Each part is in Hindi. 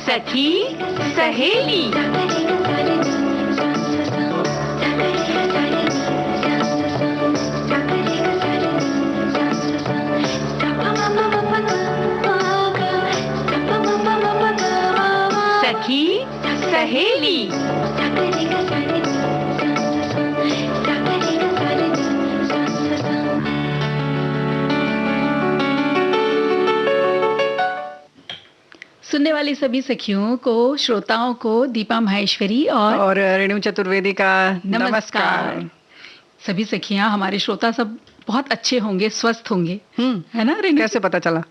सखी सहेली। सखी सहेली। सुनने वाली सभी सखियों को, श्रोताओं को दीपा माहेश्वरी और रेणु चतुर्वेदी का नमस्कार। सभी सखियां, हमारे श्रोता सब बहुत अच्छे होंगे, स्वस्थ होंगे, है ना रेणु? कैसे पता चला?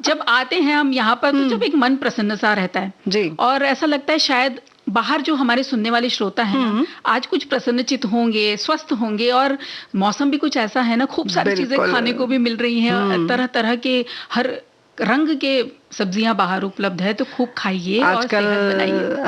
जब आते हैं हम यहाँ पर तो जब एक मन प्रसन्न सा रहता है जी, और ऐसा लगता है शायद बाहर जो हमारे सुनने वाले श्रोता हैं आज कुछ प्रसन्नचित होंगे, स्वस्थ होंगे, और मौसम भी कुछ ऐसा है ना, खूब सारी चीजें खाने को भी मिल रही हैं, तरह तरह के हर रंग के सब्जियां बाहर उपलब्ध है, तो खूब खाइए आजकल।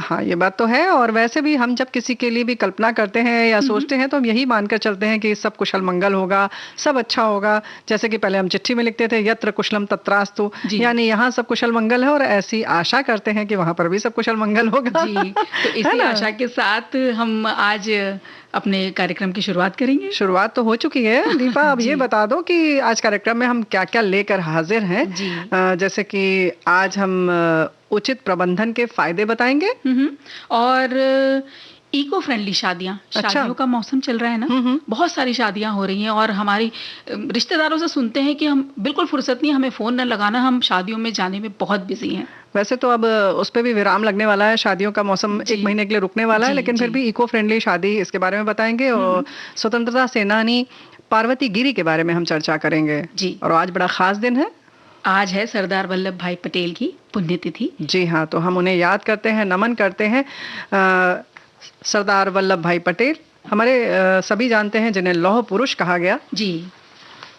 हाँ, ये बात तो है। और वैसे भी हम जब किसी के लिए भी कल्पना करते हैं या सोचते हैं तो हम यही मानकर चलते हैं कि सब कुशल मंगल होगा, सब अच्छा होगा। जैसे कि पहले हम चिट्ठी में लिखते थे यत्र कुशलम तत्रास्तु, यानी यहाँ सब कुशल मंगल है, और ऐसी आशा करते हैं कि वहां पर भी सब कुशल मंगल होगा जी। तो इसी आशा के साथ हम आज अपने कार्यक्रम की शुरुआत करेंगे। शुरुआत तो हो चुकी है दीपा। अब ये बता दो कि आज कार्यक्रम में हम क्या क्या लेकर हाजिर हैं। जैसे कि आज हम उचित प्रबंधन के फायदे बताएंगे, और इको फ्रेंडली शादियों का मौसम चल रहा है ना, बहुत सारी शादियां हो रही हैं, और हमारी रिश्तेदारों से सुनते हैं कि हम बिल्कुल फुर्सत नहीं, हमें फोन न लगाना, हम शादियों में जाने में बहुत बिजी हैं। वैसे तो अब उस पर भी विराम लगने वाला है, शादियों का मौसम 1 महीने के लिए रुकने वाला है, लेकिन फिर भी इको फ्रेंडली शादी, इसके बारे में बताएंगे। और स्वतंत्रता सेनानी पार्वती गिरी के बारे में हम चर्चा करेंगे जी। और आज बड़ा खास दिन है, आज है सरदार वल्लभ भाई पटेल की पुण्यतिथि। जी हाँ, तो हम उन्हें याद करते हैं, नमन करते हैं। सरदार वल्लभ भाई पटेल हमारे सभी जानते हैं, जिन्हें लौह पुरुष कहा गया जी।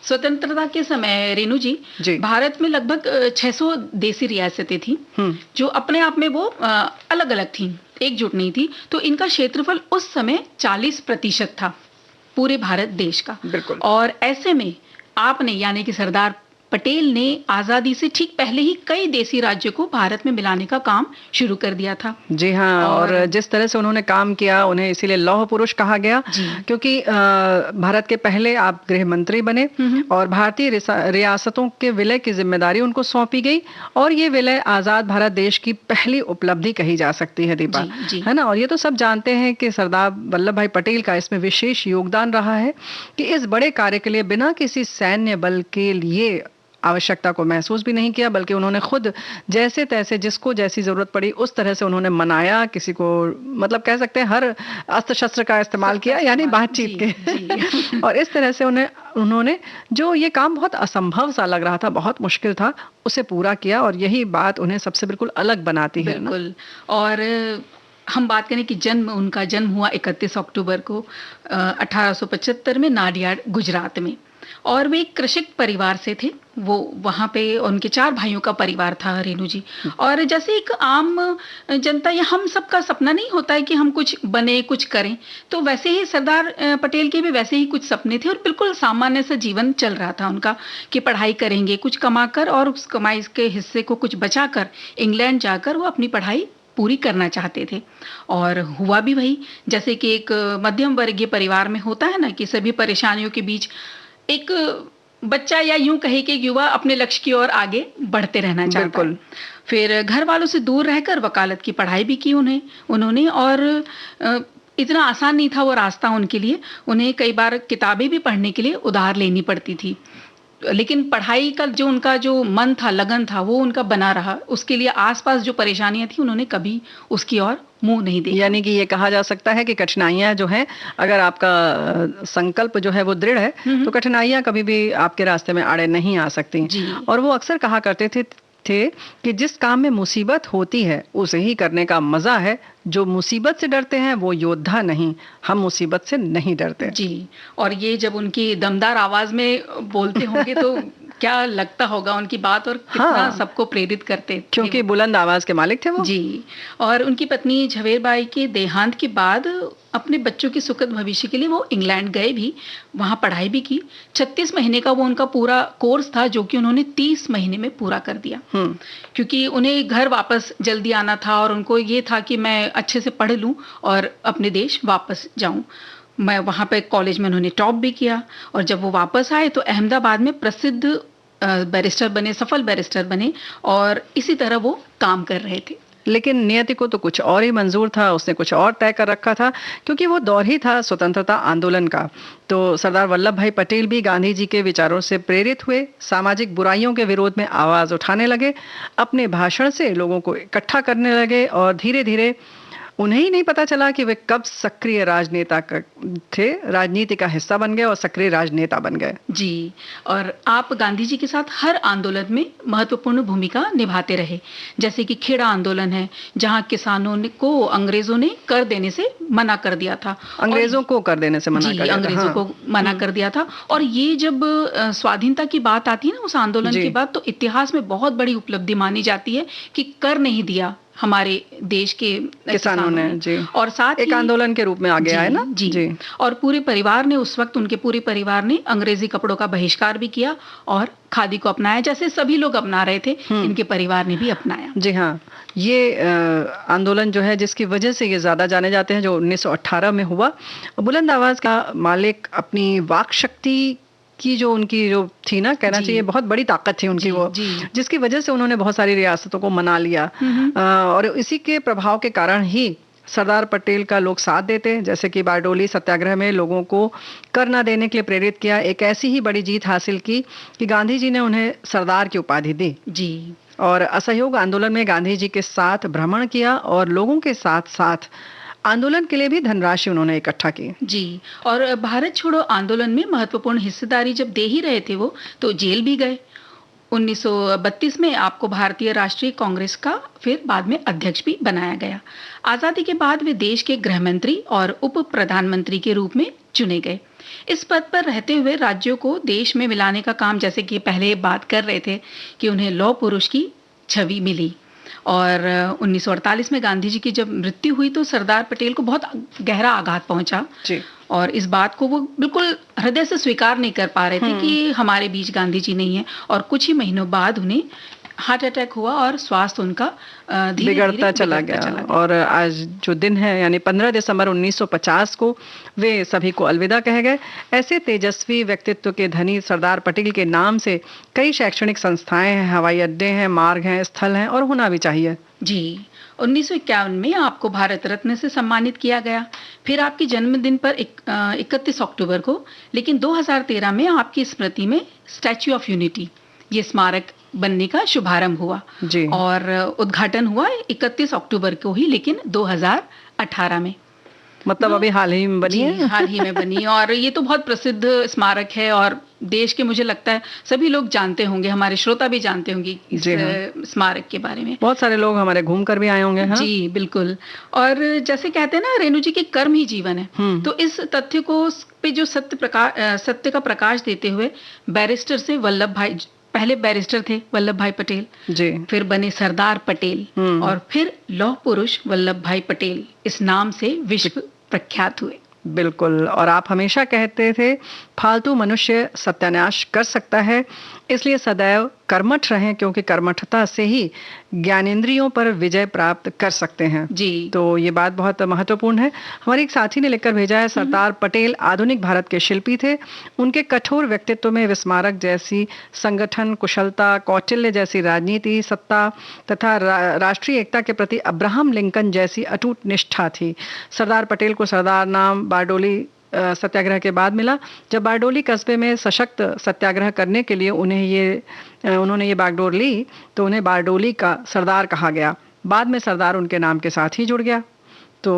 स्वतंत्रता के समय रेणु जी, भारत में लगभग 600 देसी रियासतें थी, जो अपने आप में वो अलग अलग थी, एकजुट नहीं थी। तो इनका क्षेत्रफल उस समय 40% था पूरे भारत देश का। बिल्कुल। और ऐसे में आपने, यानी कि सरदार पटेल ने आजादी से ठीक पहले ही कई देसी राज्यों को भारत में मिलाने का काम शुरू कर दिया था। जी हाँ, और जिस तरह से उन्होंने काम किया, उन्हें इसीलिए लौह पुरुष कहा गया, क्योंकि भारत के पहले आप गृह मंत्री बने, और भारतीय रियासतों के विलय की जिम्मेदारी उनको सौंपी गई, और ये विलय आजाद भारत देश की पहली उपलब्धि कही जा सकती है दीपा, है ना। और ये तो सब जानते हैं कि सरदार वल्लभ भाई पटेल का इसमें विशेष योगदान रहा है कि इस बड़े कार्य के लिए बिना किसी सैन्य बल के लिए आवश्यकता को महसूस भी नहीं किया, बल्कि उन्होंने खुद जैसे तैसे, जिसको जैसी जरूरत पड़ी उस तरह से उन्होंने मनाया। किसी को, मतलब कह सकते हैं, हर अस्त्र शस्त्र का इस्तेमाल किया, यानी बातचीत के। और इस तरह से उन्होंने जो ये काम बहुत असंभव सा लग रहा था, बहुत मुश्किल था, उसे पूरा किया, और यही बात उन्हें सबसे बिल्कुल अलग बनाती है। बिल्कुल। और हम बात करें कि उनका जन्म हुआ 31 अक्टूबर को 1875 में नाडियाड, गुजरात में, और वे एक कृषक परिवार से थे। वो वहाँ पे उनके 4 भाइयों का परिवार था रेणु जी। और जैसे एक आम जनता या हम सबका सपना नहीं होता है कि हम कुछ बने, कुछ करें, तो वैसे ही सरदार पटेल के भी वैसे ही कुछ सपने थे, और बिल्कुल सामान्य सा जीवन चल रहा था उनका, कि पढ़ाई करेंगे, कुछ कमाकर, और उस कमाई के हिस्से को कुछ बचाकर इंग्लैंड जाकर वो अपनी पढ़ाई पूरी करना चाहते थे। और हुआ भी वही, जैसे कि एक मध्यम वर्गीय परिवार में होता है ना, कि सभी परेशानियों के बीच एक बच्चा, या यूं कहे कि युवा, अपने लक्ष्य की ओर आगे बढ़ते रहना चाहता है। फिर घर वालों से दूर रहकर वकालत की पढ़ाई भी की उन्होंने, और इतना आसान नहीं था वो रास्ता उनके लिए। उन्हें कई बार किताबें भी पढ़ने के लिए उधार लेनी पड़ती थी, लेकिन पढ़ाई का जो उनका जो मन था, लगन था, वो उनका बना रहा। उसके लिए आसपास जो परेशानियां थी, उन्होंने कभी उसकी ओर मुंह नहीं देखा। यानी कि ये कहा जा सकता है कि कठिनाइयां जो हैं, अगर आपका संकल्प जो है वो दृढ़ है, तो कठिनाइयां कभी भी आपके रास्ते में आड़े नहीं आ सकती। और वो अक्सर कहा करते थे कि जिस काम में मुसीबत होती है उसे ही करने का मजा है। जो मुसीबत से डरते हैं वो योद्धा नहीं, हम मुसीबत से नहीं डरते। जी। और ये जब उनकी दमदार आवाज में बोलते होंगे तो क्या लगता होगा उनकी बात और कितना सबको प्रेरित करते थे, क्योंकि बुलंद आवाज के मालिक थे वो। जी। और उनकी पत्नी झवेरबाई के देहांत के बाद अपने बच्चों के सुखद भविष्य के लिए वो इंग्लैंड गए भी, वहाँ पढ़ाई भी की। 36 महीने का वो उनका पूरा कोर्स था, जो कि उन्होंने 30 महीने में पूरा कर दिया, क्योंकि उन्हें घर वापस जल्दी आना था और उनको ये था कि मैं अच्छे से पढ़ लूँ और अपने देश वापस जाऊँ। मैं वहाँ पे कॉलेज में उन्होंने टॉप भी किया, और जब वो वापस आए तो अहमदाबाद में प्रसिद्ध बैरिस्टर बने, सफल बैरिस्टर बने, और इसी तरह वो काम कर रहे थे। लेकिन नियति को तो कुछ और ही मंजूर था, उसने कुछ और तय कर रखा था, क्योंकि वो दौर ही था स्वतंत्रता आंदोलन का। तो सरदार वल्लभ भाई पटेल भी गांधी जी के विचारों से प्रेरित हुए, सामाजिक बुराइयों के विरोध में आवाज उठाने लगे, अपने भाषण से लोगों को इकट्ठा करने लगे, और धीरे धीरे उन्हें ही नहीं पता चला कि वे कब सक्रिय राजनेता थे, राजनीति का हिस्सा बन गए और सक्रिय राजनेता बन गए। जी, और आप गांधी जी के साथ हर आंदोलन में महत्वपूर्ण भूमिका निभाते रहे, जैसे कि खेड़ा आंदोलन है, जहां किसानों को अंग्रेजों ने कर देने से मना कर दिया था। अंग्रेजों को कर देने से मना कर दिया था। अंग्रेजों को मना कर दिया था। और ये जब स्वाधीनता की बात आती है ना उस आंदोलन के बाद, तो इतिहास में बहुत बड़ी उपलब्धि मानी जाती है कि कर नहीं दिया हमारे देश के किसानों ने। जी। और साथ एक आंदोलन के रूप में आगे आए ना। जी। और पूरे परिवार ने उस वक्त, उनके पूरे परिवार ने अंग्रेजी कपड़ों का बहिष्कार भी किया और खादी को अपनाया, जैसे सभी लोग अपना रहे थे, इनके परिवार ने भी अपनाया। जी हाँ, ये आंदोलन जो है, जिसकी वजह से ये ज्यादा जाने जाते हैं, जो 1918 में हुआ। बुलंद आवाज का मालिक अपनी वाक शक्ति की जो उनकी जो थी ना, कहना चाहिए बहुत बड़ी ताकत थी उनकी, वो जिसकी वजह से उन्होंने बहुत सारी रियासतों को मना लिया। और इसी के प्रभाव के कारण ही सरदार पटेल का लोग साथ देते, जैसे कि बारडोली सत्याग्रह में लोगों को कर न देने के लिए प्रेरित किया। एक ऐसी ही बड़ी जीत हासिल की कि गांधी जी ने उन्हें सरदार की उपाधि दी। जी। और असहयोग आंदोलन में गांधी जी के साथ भ्रमण किया, और लोगों के साथ साथ आंदोलन के लिए भी धनराशि उन्होंने इकट्ठा की। जी। और भारत छोड़ो आंदोलन में महत्वपूर्ण हिस्सेदारी जब दे ही रहे थे वो, तो जेल भी गए। 1932 में आपको भारतीय राष्ट्रीय कांग्रेस का फिर बाद में अध्यक्ष भी बनाया गया। आजादी के बाद वे देश के गृह मंत्री और उप प्रधानमंत्री के रूप में चुने गए। इस पद पर रहते हुए राज्यों को देश में मिलाने का काम, जैसे कि पहले बात कर रहे थे कि उन्हें लौह पुरुष की छवि मिली। और 1948 में गांधी जी की जब मृत्यु हुई तो सरदार पटेल को बहुत गहरा आघात पहुंचा जी। और इस बात को वो बिल्कुल हृदय से स्वीकार नहीं कर पा रहे थे कि हमारे बीच गांधी जी नहीं है। और कुछ ही महीनों बाद उन्हें हार्ट अटैक हुआ और स्वास्थ्य उनका बिगड़ता चला गया। और आज जो दिन है, यानी 15 दिसंबर 1950 को वे सभी को अलविदा कह गए। ऐसे तेजस्वी व्यक्तित्व के धनी सरदार पटेल के नाम से कई शैक्षणिक संस्थाएं हैं, हवाई अड्डे हैं, मार्ग हैं, स्थल हैं, और होना भी चाहिए। जी। 1951 में आपको भारत रत्न से सम्मानित किया गया, फिर आपके जन्मदिन पर 31 अक्टूबर को। लेकिन 2013 में आपकी स्मृति में स्टैच्यू ऑफ यूनिटी, ये स्मारक बनने का शुभारंभ हुआ जी। और उद्घाटन हुआ 31 अक्टूबर को ही, लेकिन 2018 में। मतलब अभी हाल ही में बनी है। हाल ही में बनी। और ये तो बहुत प्रसिद्ध स्मारक है, और देश के, मुझे लगता है सभी लोग जानते होंगे, हमारे श्रोता भी जानते होंगे इस स्मारक के बारे में। बहुत सारे लोग हमारे घूम कर भी आए होंगे। हाँ? जी बिल्कुल। और जैसे कहते हैं ना, रेणु जी के कर्म ही जीवन है, तो इस तथ्य को पे जो सत्य का प्रकाश देते हुए बैरिस्टर से वल्लभ भाई, पहले बैरिस्टर थे वल्लभ भाई पटेल जी, फिर बने सरदार पटेल, और फिर लौह पुरुष वल्लभ भाई पटेल इस नाम से विश्व प्रख्यात हुए। बिल्कुल। और आप हमेशा कहते थे, फालतू मनुष्य सत्यानाश कर सकता है, इसलिए सदैव कर्मठ रहें, क्योंकि कर्मठता से ही ज्ञानेंद्रियों पर विजय प्राप्त कर सकते हैं जी। तो ये बात बहुत महत्वपूर्ण है। हमारे एक साथी ने लिखकर भेजा है, सरदार पटेल आधुनिक भारत के शिल्पी थे। उनके कठोर व्यक्तित्व में विस्मारक जैसी संगठन कुशलता, कौटिल्य जैसी राजनीति, सत्ता तथा राष्ट्रीय एकता के प्रति अब्राहम लिंकन जैसी अटूट निष्ठा थी। सरदार पटेल को सरदार नाम बारडोली सत्याग्रह के बाद मिला, जब बारडोली कस्बे में सशक्त सत्याग्रह करने के लिए उन्होंने ये बागडोर ली, तो उन्हें बारडोली का सरदार कहा गया। बाद में सरदार उनके नाम के साथ ही जुड़ गया। तो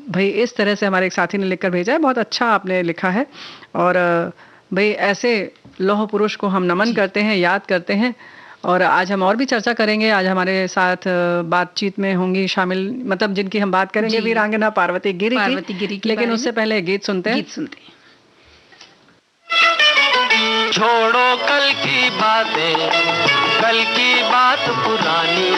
भाई इस तरह से हमारे एक साथी ने लिखकर भेजा है, बहुत अच्छा आपने लिखा है। और भाई ऐसे लौह पुरुष को हम नमन करते हैं, याद करते हैं। और आज हम और भी चर्चा करेंगे। आज हमारे साथ बातचीत में होंगी शामिल, मतलब जिनकी हम बात करेंगे, वीरांगना पार्वती गिरी की। लेकिन उससे पहले गीत सुनते हैं। छोड़ो कल की बातें, कल की बात पुरानी,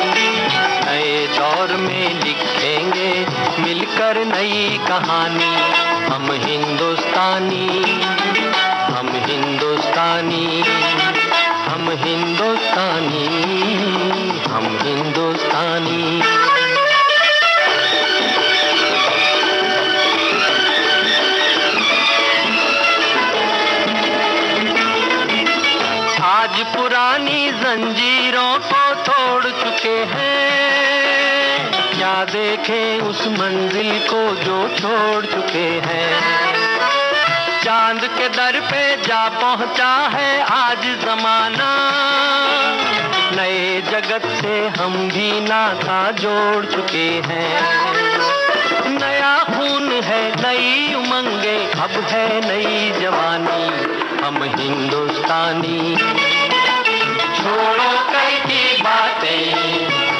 नए दौर में लिखेंगे मिलकर नई कहानी। हम हिंदुस्तानी, हम हिंदुस्तानी, हम हिंदुस्तानी, हम हिंदुस्तानी। आज पुरानी जंजीरों को तोड़ चुके हैं, क्या देखें उस मंजिल को जो छोड़ चुके हैं। चांद के दर पे जा पहुंचा है आज जमाना, नए जगत से हम भी नाता जोड़ चुके हैं। नया खून है, नई उमंगे, अब है नई जवानी। हम हिंदुस्तानी, छोड़ो कल की बातें,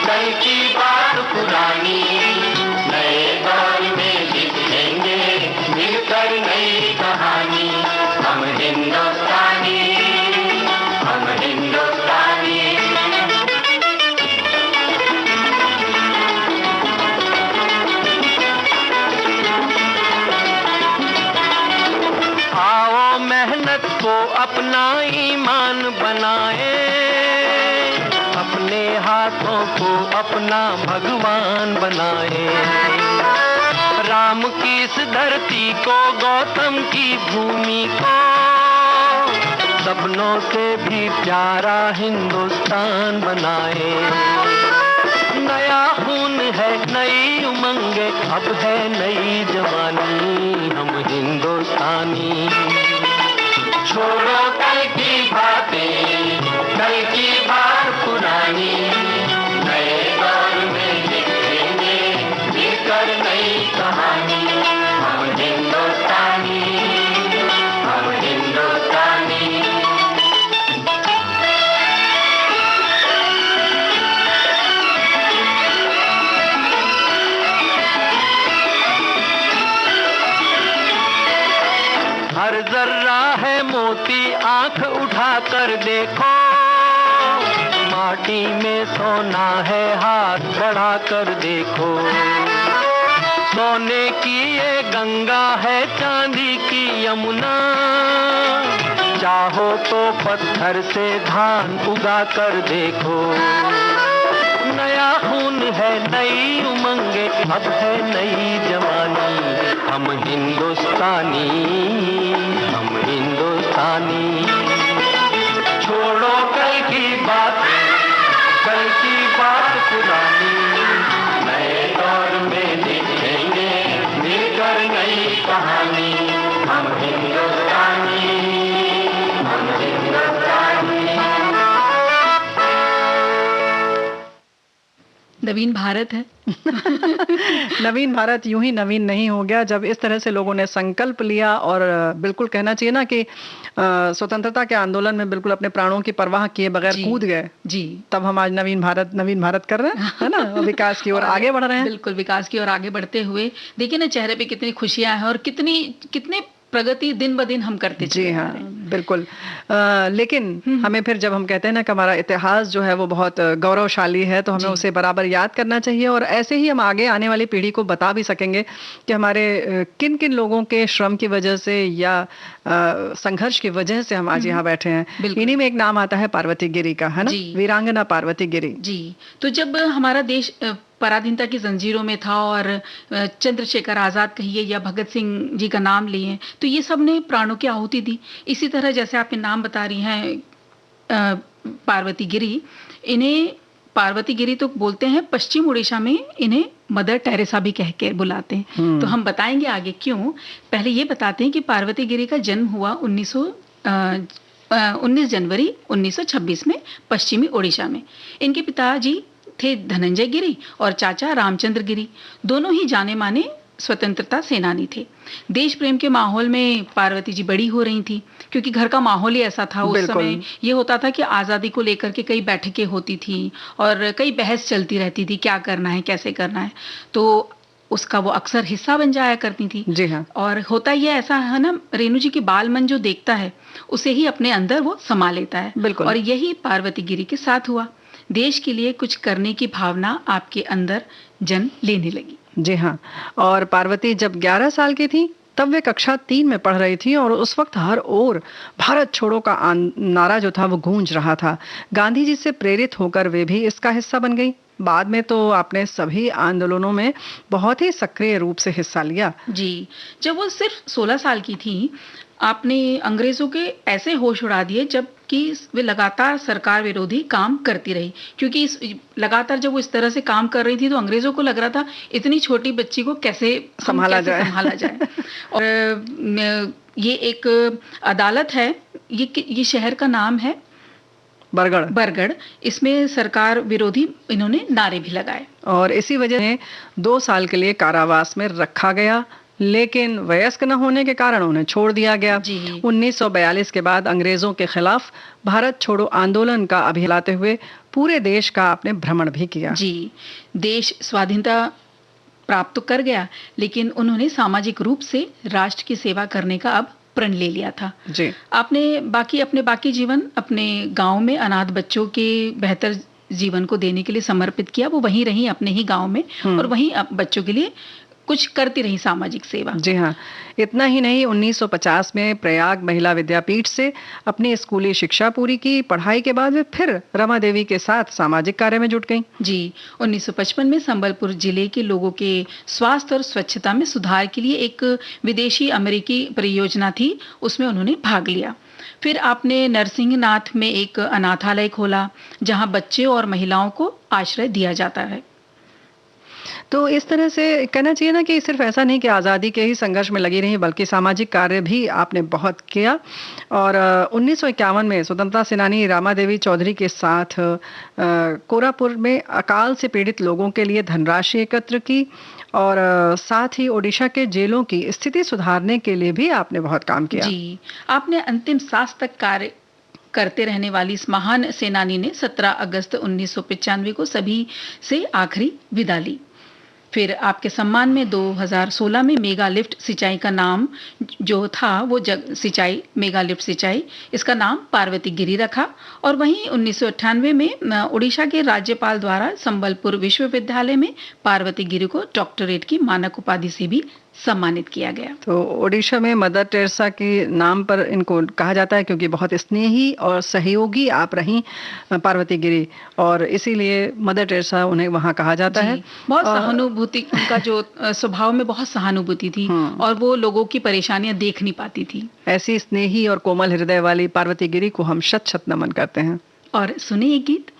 कल की बात पुरानी, नए दौर में लिखेंगे मिलकर नई कहानी। हम हिंदुस्तानी, हम हिंदुस्तानी। आओ मेहनत को अपना ईमान बनाए, अपने हाथों को अपना भगवान बनाए। राम की इस धरती को, गौतम की भूमि को, सपनों से भी प्यारा हिंदुस्तान बनाए। नया खून है, नई उमंगे, अब है नई जवानी। हम हिंदुस्तानी, छोड़ो कल की बातें, कल की बात पुरानी, नए दौर में लिखेंगे मिलकर नई कहानी। हम हिंदुस्तानी, हम हिंदुस्तानी। हर जर्रा है मोती, आंख उठा कर देखो, माटी में सोना है, हाथ बढ़ा कर देखो। सोने की ये गंगा है, चांदी की यमुना, चाहो तो पत्थर से धान उगा कर देखो। नया खून है, नई उमंगे, अब है नई जवानी। हम हिंदुस्तानी, हम हिंदुस्तानी। छोड़ो कल की बात, कल की बात पुरानी, नए दौर में लिखेंगे मिलकर नई कहानी। हम हिंदुस्तानी, हम हिंदुस्तानी। नवीन भारत है। नवीन भारत यूं ही नवीन नहीं हो गया जब इस तरह से लोगों ने संकल्प लिया, और बिल्कुल कहना चाहिए ना कि स्वतंत्रता के आंदोलन में बिल्कुल अपने प्राणों की परवाह किए बगैर कूद गए जी। तब हम आज नवीन भारत कर रहे हैं, है ना, विकास की ओर आगे बढ़ रहे हैं। बिल्कुल विकास की ओर आगे बढ़ते हुए देखिए ना, चेहरे पे कितनी खुशियां हैं और कितने प्रगति दिन ब दिन हम करते चले जी हाँ, बिल्कुल। लेकिन हमें फिर जब हम कहते हैं ना कि हमारा इतिहास जो है वो बहुत गौरवशाली है, तो हमें उसे बराबर याद करना चाहिए, और ऐसे ही हम आगे आने वाली पीढ़ी को बता भी सकेंगे कि हमारे किन किन लोगों के श्रम की वजह से या संघर्ष की वजह से हम आज यहाँ बैठे हैं। इन्हीं में एक नाम आता है पार्वती गिरी का, है ना, वीरांगना पार्वती गिरी जी। तो जब हमारा देश पराधीनता की जंजीरों में था और चंद्रशेखर आजाद कहिए या भगत सिंह जी का नाम लिए, तो ये सब ने प्राणों की आहुति दी। इसी तरह जैसे आपके नाम बता रही हैं पार्वती गिरी, इन्हें पार्वती गिरी तो बोलते हैं, पश्चिम उड़ीसा में इन्हें मदर टेरेसा भी कह के बुलाते हैं। तो हम बताएंगे आगे क्यों। पहले ये बताते हैं कि पार्वती गिरी का जन्म हुआ 19 जनवरी 1926 में पश्चिमी उड़ीसा में। इनके पिताजी थे धनंजय गिरी और चाचा रामचंद्र गिरी, दोनों ही जाने माने स्वतंत्रता सेनानी थे। देश प्रेम के माहौल में पार्वती जी बड़ी हो रही थी, क्योंकि घर का माहौल ही ऐसा था। उस समय ये होता था कि आज़ादी को लेकर के कई बैठकें होती थी और कई बहस चलती रहती थी, क्या करना है, कैसे करना है। तो उसका वो अक्सर हिस्सा बन जाया करती थी। जी हाँ। और होता ये ऐसा है ना, रेणु जी की बाल मन जो देखता है उसे ही अपने अंदर वो समा लेता है। बिल्कुल। और यही पार्वती गिरी के साथ हुआ। देश के लिए कुछ करने की भावना आपके अंदर जन्म लेने लगी। जी हाँ। और पार्वती जब 11 साल की थी तब वे कक्षा 3 में पढ़ रही थी और उस वक्त हर ओर भारत छोड़ो का नारा जो था वो गूंज रहा था। गांधी जी से प्रेरित होकर वे भी इसका हिस्सा बन गई। बाद में तो आपने सभी आंदोलनों में बहुत ही सक्रिय रूप से हिस्सा लिया। जी, जब वो सिर्फ 16 साल की थी, आपने अंग्रेजों के ऐसे होश उड़ा दिए जबकि वे लगातार सरकार विरोधी काम करती रही। क्योंकि लगातार जब वो इस तरह से काम कर रही थी तो अंग्रेजों को लग रहा था इतनी छोटी बच्ची को कैसे संभाला जाए। और ये एक अदालत है, ये शहर का नाम है बरगढ़। इसमें सरकार विरोधी इन्होंने नारे भी लगाए और इसी वजह से 2 साल के लिए कारावास में रखा गया, लेकिन वयस्क न होने के कारण उन्हें छोड़ दिया गया। 1942 के बाद अंग्रेजों के खिलाफ भारत छोड़ो आंदोलन का अभियान चलाते हुए पूरे देश का आपने भ्रमण भी किया। जी, देश स्वाधीनता प्राप्त तो कर गया, लेकिन उन्होंने सामाजिक रूप से राष्ट्र की सेवा करने का अब प्रण ले लिया था। जी। आपने अपने बाकी जीवन अपने गांव में अनाथ बच्चों के बेहतर जीवन को देने के लिए समर्पित किया। वो वहीं रही अपने ही गांव में और वहीं बच्चों के लिए कुछ करती रही सामाजिक सेवा। जी हाँ। इतना ही नहीं, 1950 में प्रयाग महिला विद्यापीठ से अपनी स्कूली शिक्षा पूरी की। पढ़ाई के बाद वे फिर रमा देवी के साथ सामाजिक कार्य में जुट गईं। जी, 1955 में संबलपुर जिले के लोगों के स्वास्थ्य और स्वच्छता में सुधार के लिए एक विदेशी अमेरिकी परियोजना थी, उसमें उन्होंने भाग लिया। फिर आपने नरसिंहनाथ में एक अनाथालय खोला जहां बच्चे और महिलाओं को आश्रय दिया जाता है। तो इस तरह से कहना चाहिए ना कि सिर्फ ऐसा नहीं कि आज़ादी के ही संघर्ष में लगी रही, बल्कि सामाजिक कार्य भी आपने बहुत किया। और 1951 में स्वतंत्रता सेनानी रमा देवी चौधरी के साथ कोरापुर में अकाल से पीड़ित लोगों के लिए धनराशि एकत्र की और साथ ही ओडिशा के जेलों की स्थिति सुधारने के लिए भी आपने बहुत काम किया। जी, आपने अंतिम सांस तक कार्य करते रहने वाली इस महान सेनानी ने 17 अगस्त 1995 को सभी से आखिरी विदा ली। फिर आपके सम्मान में 2016 में मेगा लिफ्ट सिंचाई का नाम जो था वो सिंचाई मेगा लिफ्ट सिंचाई, इसका नाम पार्वती गिरी रखा। और वहीं 1998 में उड़ीसा के राज्यपाल द्वारा संबलपुर विश्वविद्यालय में पार्वती गिरी को डॉक्टरेट की मानक उपाधि से भी सम्मानित किया गया। तो ओडिशा में मदर टेरेसा के नाम पर इनको कहा जाता है क्योंकि बहुत स्नेही और सहयोगी आप रहीं पार्वती गिरी, और इसीलिए मदर टेरेसा उन्हें वहाँ कहा जाता है। बहुत सहानुभूति, उनका जो स्वभाव में बहुत सहानुभूति थी और वो लोगों की परेशानियां देख नहीं पाती थी। ऐसी स्नेही और कोमल हृदय वाली पार्वती गिरी को हम शत शत नमन करते हैं। और सुने ये गीत।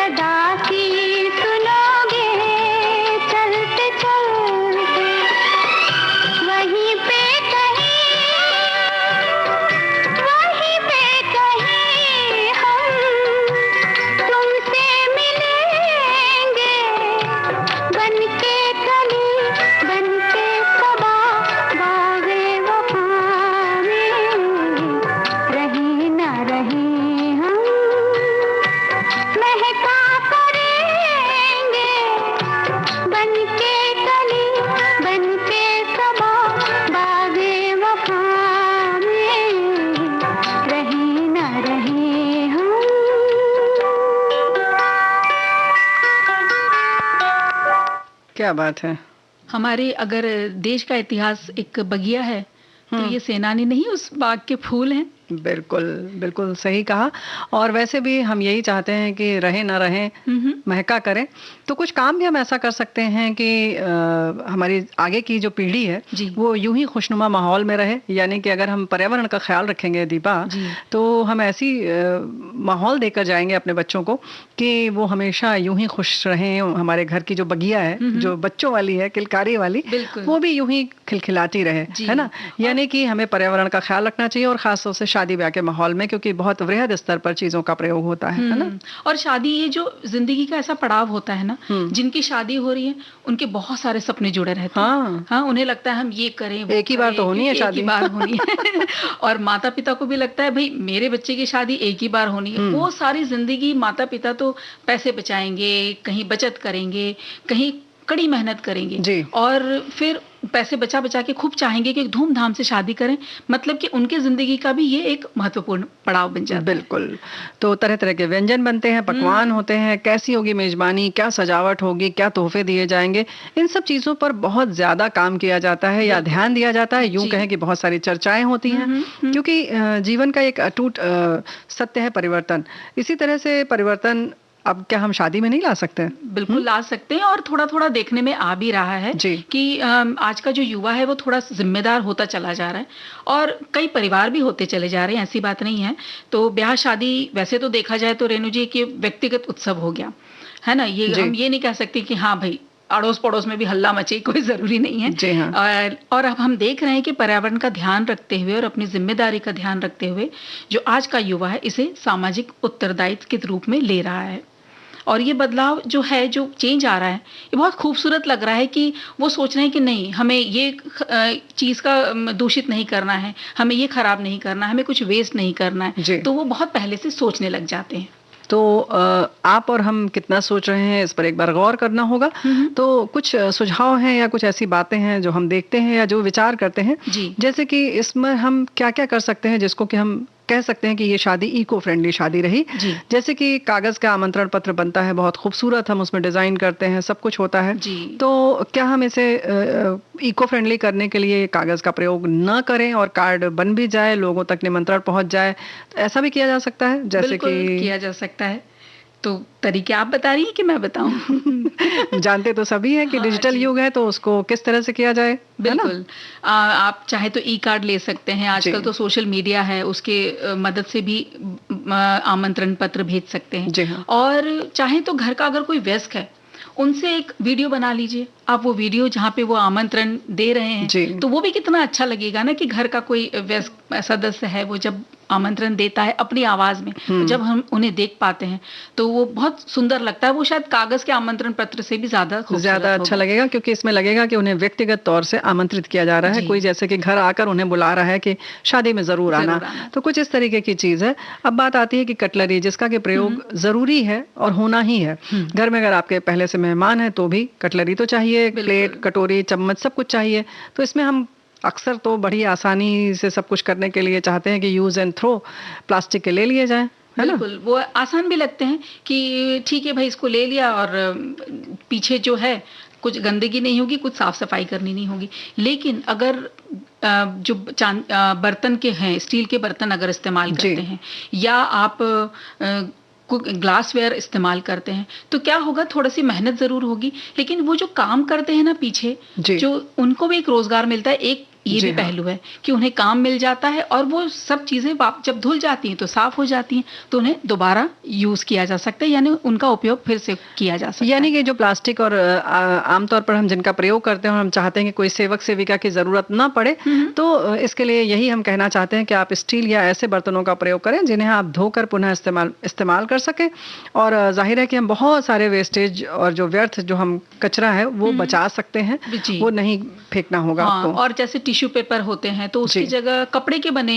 सदा की सुनोगे चलते चलते, वहीं पे कहीं हम तुमसे मिलेंगे, बनके कली बनके सबा बागे वफा में, रहे ना रहे हम महका करेंगे, बनके कली बनके सबा बागे वफा में, रहे ना रहे हम। क्या बात है। हमारे अगर देश का इतिहास एक बगिया है तो ये सेनानी नहीं, उस बाग के फूल हैं। बिल्कुल बिल्कुल सही कहा। और वैसे भी हम यही चाहते हैं कि रहे ना रहे, महका करें। तो कुछ काम भी हम ऐसा कर सकते हैं कि हमारी आगे की जो पीढ़ी है वो यूं ही खुशनुमा माहौल में रहे। यानी कि अगर हम पर्यावरण का ख्याल रखेंगे दीपा, तो हम ऐसी माहौल देकर जाएंगे अपने बच्चों को कि वो हमेशा यूं ही खुश रहें। हमारे घर की जो बगिया है, जो बच्चों वाली है, किलकारी वाली, वो भी यूं ही खिलखिलाती रहे, है ना। यानी कि हमें पर्यावरण का ख्याल रखना चाहिए, और खासतौर से शादी ब्याह के माहौल में, क्योंकि बहुत वृहद स्तर पर चीजों का प्रयोग होता है ना। और शादी ये जो जिंदगी का ऐसा पड़ाव होता है ना, जिनकी शादी हो रही है उनके बहुत सारे सपने जुड़े रहते हैं। हाँ, उन्हें लगता है हम ये करें, एक ही बार तो होनी है शादी, एक ही बार होनी है। और माता पिता को भी लगता है भाई मेरे बच्चे की शादी एक ही बार होनी है। वो सारी जिंदगी माता पिता तो पैसे बचाएंगे, कहीं बचत करेंगे, कहीं कड़ी मेहनत करेंगे, और फिर पैसे बचा बचा के खूब चाहेंगे कि धूमधाम से शादी करें। मतलब कि उनके जिंदगी का भी ये एक महत्वपूर्ण पड़ाव बन जाता है। बिल्कुल। तो तरह तरह के व्यंजन बनते हैं, पकवान होते हैं, कैसी होगी मेजबानी, क्या सजावट होगी, क्या तोहफे दिए जाएंगे, इन सब चीजों पर बहुत ज्यादा काम किया जाता है या ध्यान दिया जाता है। यूं कहें कि बहुत सारी चर्चाएं होती हैं, क्योंकि जीवन का एक अटूट सत्य है परिवर्तन। इसी तरह से परिवर्तन अब क्या हम शादी में नहीं ला सकते? बिल्कुल ला सकते हैं, और थोड़ा थोड़ा देखने में आ भी रहा है कि आज का जो युवा है वो थोड़ा जिम्मेदार होता चला जा रहा है, और कई परिवार भी होते चले जा रहे हैं, ऐसी बात नहीं है। तो ब्याह शादी वैसे तो देखा जाए तो रेणु जी कि व्यक्तिगत उत्सव हो गया है ना। ये हम ये नहीं कह सकते कि हाँ भाई अड़ोस पड़ोस में भी हल्ला मचे, कोई जरूरी नहीं है। जी हाँ। और अब हम देख रहे हैं कि पर्यावरण का ध्यान रखते हुए और अपनी जिम्मेदारी का ध्यान रखते हुए जो आज का युवा है इसे सामाजिक उत्तरदायित्व के रूप में ले रहा है। और ये बदलाव जो है, जो चेंज आ रहा है, ये बहुत खूबसूरत लग रहा है कि वो सोच रहे हैं कि नहीं, हमें ये चीज़ का दूषित नहीं करना है, हमें ये खराब नहीं करना है, हमें कुछ वेस्ट नहीं करना है। तो वो बहुत पहले से सोचने लग जाते हैं। तो आप और हम कितना सोच रहे हैं इस पर एक बार गौर करना होगा। तो कुछ सुझाव हैं या कुछ ऐसी बातें हैं जो हम देखते हैं या जो विचार करते हैं, जैसे कि इसमें हम क्या क्या कर सकते हैं जिसको कि हम कह सकते हैं कि ये शादी इको फ्रेंडली शादी रही। जैसे कि कागज का आमंत्रण पत्र बनता है, बहुत खूबसूरत, हम उसमें डिजाइन करते हैं, सब कुछ होता है। तो क्या हम इसे इको फ्रेंडली करने के लिए कागज का प्रयोग न करें और कार्ड बन भी जाए, लोगों तक निमंत्रण पहुंच जाए, ऐसा भी किया जा सकता है? जैसे कि किया जा सकता है। तो तरीके आप बता रही हैं कि मैं बताऊं? जानते तो सभी हैं कि डिजिटल युग है, तो उसको किस तरह से किया जाए। बिल्कुल। आप चाहे तो ई कार्ड ले सकते हैं, आजकल तो सोशल मीडिया है, उसके मदद से भी आमंत्रण पत्र भेज सकते हैं। और चाहे तो घर का अगर कोई वयस्क है उनसे एक वीडियो बना लीजिए आप, वो वीडियो जहाँ पे वो आमंत्रण दे रहे हैं, तो वो भी कितना अच्छा लगेगा ना कि घर का कोई वयस्क सदस्य है, वो जब आमंत्रण देता है अपनी आवाज में, जब हम उन्हें देख पाते हैं तो वो बहुत सुंदर लगता है। वो शायद कागज के आमंत्रण पत्र से भी ज्यादा अच्छा लगेगा, क्योंकि इसमें लगेगा कि उन्हें व्यक्तिगत तौर से आमंत्रित किया जा रहा है, कोई जैसे कि घर आकर उन्हें बुला रहा है कि शादी में जरूर आना। तो कुछ इस तरीके की चीज है। अब बात आती है कि कटलरी, जिसका कि प्रयोग जरूरी है और होना ही है। घर में अगर आपके पहले से मेहमान है तो भी कटलरी तो चाहिए, प्लेट, कटोरी, चम्मच, सब कुछ चाहिए। तो इसमें हम अक्सर तो बड़ी आसानी से सब कुछ करने के लिए चाहते हैं कि यूज एंड थ्रो प्लास्टिक के ले लिए जाएं। बिल्कुल, वो आसान भी लगते हैं कि ठीक है भाई इसको ले लिया और पीछे जो है कुछ गंदगी नहीं होगी, कुछ साफ सफाई करनी नहीं होगी। लेकिन अगर जो बर्तन के हैं, स्टील के बर्तन अगर इस्तेमाल करते हैं या आप ग्लासवेयर इस्तेमाल करते हैं तो क्या होगा, थोड़ी सी मेहनत जरूर होगी, लेकिन वो जो काम करते हैं ना पीछे, जो उनको भी एक रोजगार मिलता है, एक ये जी भी हाँ। पहलू है कि उन्हें काम मिल जाता है और वो सब चीजें जब धुल जाती हैं तो साफ हो जाती हैं, तो उन्हें दोबारा यूज किया जा सकता है, यानी उनका उपयोग फिर से किया जा सकता यानी है। कि जो प्लास्टिक और आमतौर पर हम जिनका प्रयोग करते हैं और हम चाहते हैं कि कोई सेवक सेविका की जरूरत ना पड़े, तो इसके लिए यही हम कहना चाहते हैं कि आप स्टील या ऐसे बर्तनों का प्रयोग करें जिन्हें आप धोकर पुनः इस्तेमाल कर सकें। और जाहिर है कि हम बहुत सारे वेस्टेज और जो व्यर्थ जो हम कचरा है वो बचा सकते हैं, जी। वो नहीं फेंकना होगा हाँ, आपको। और जैसे टिश्यू पेपर होते हैं तो उसकी जी। जगह कपड़े के बने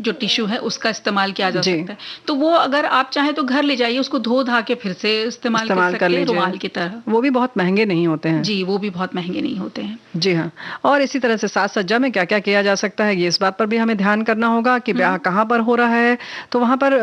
जो टिश्यू है उसका इस्तेमाल किया जा जी। सकता है। तो वो अगर आप चाहें तो घर ले जाइए, उसको धो धा के फिर से इस्तेमाल कर सकते हैं लीजिए, रुमाल की तरह। वो भी बहुत महंगे नहीं होते हैं। जी, वो भी बहुत महंगे नहीं होते हैं। जी हाँ। और इसी तरह से साज सज्जा में क्या क्या किया जा सकता है, ये इस बात पर भी हमें ध्यान करना होगा कि ब्याह कहाँ पर हो रहा है, तो वहाँ पर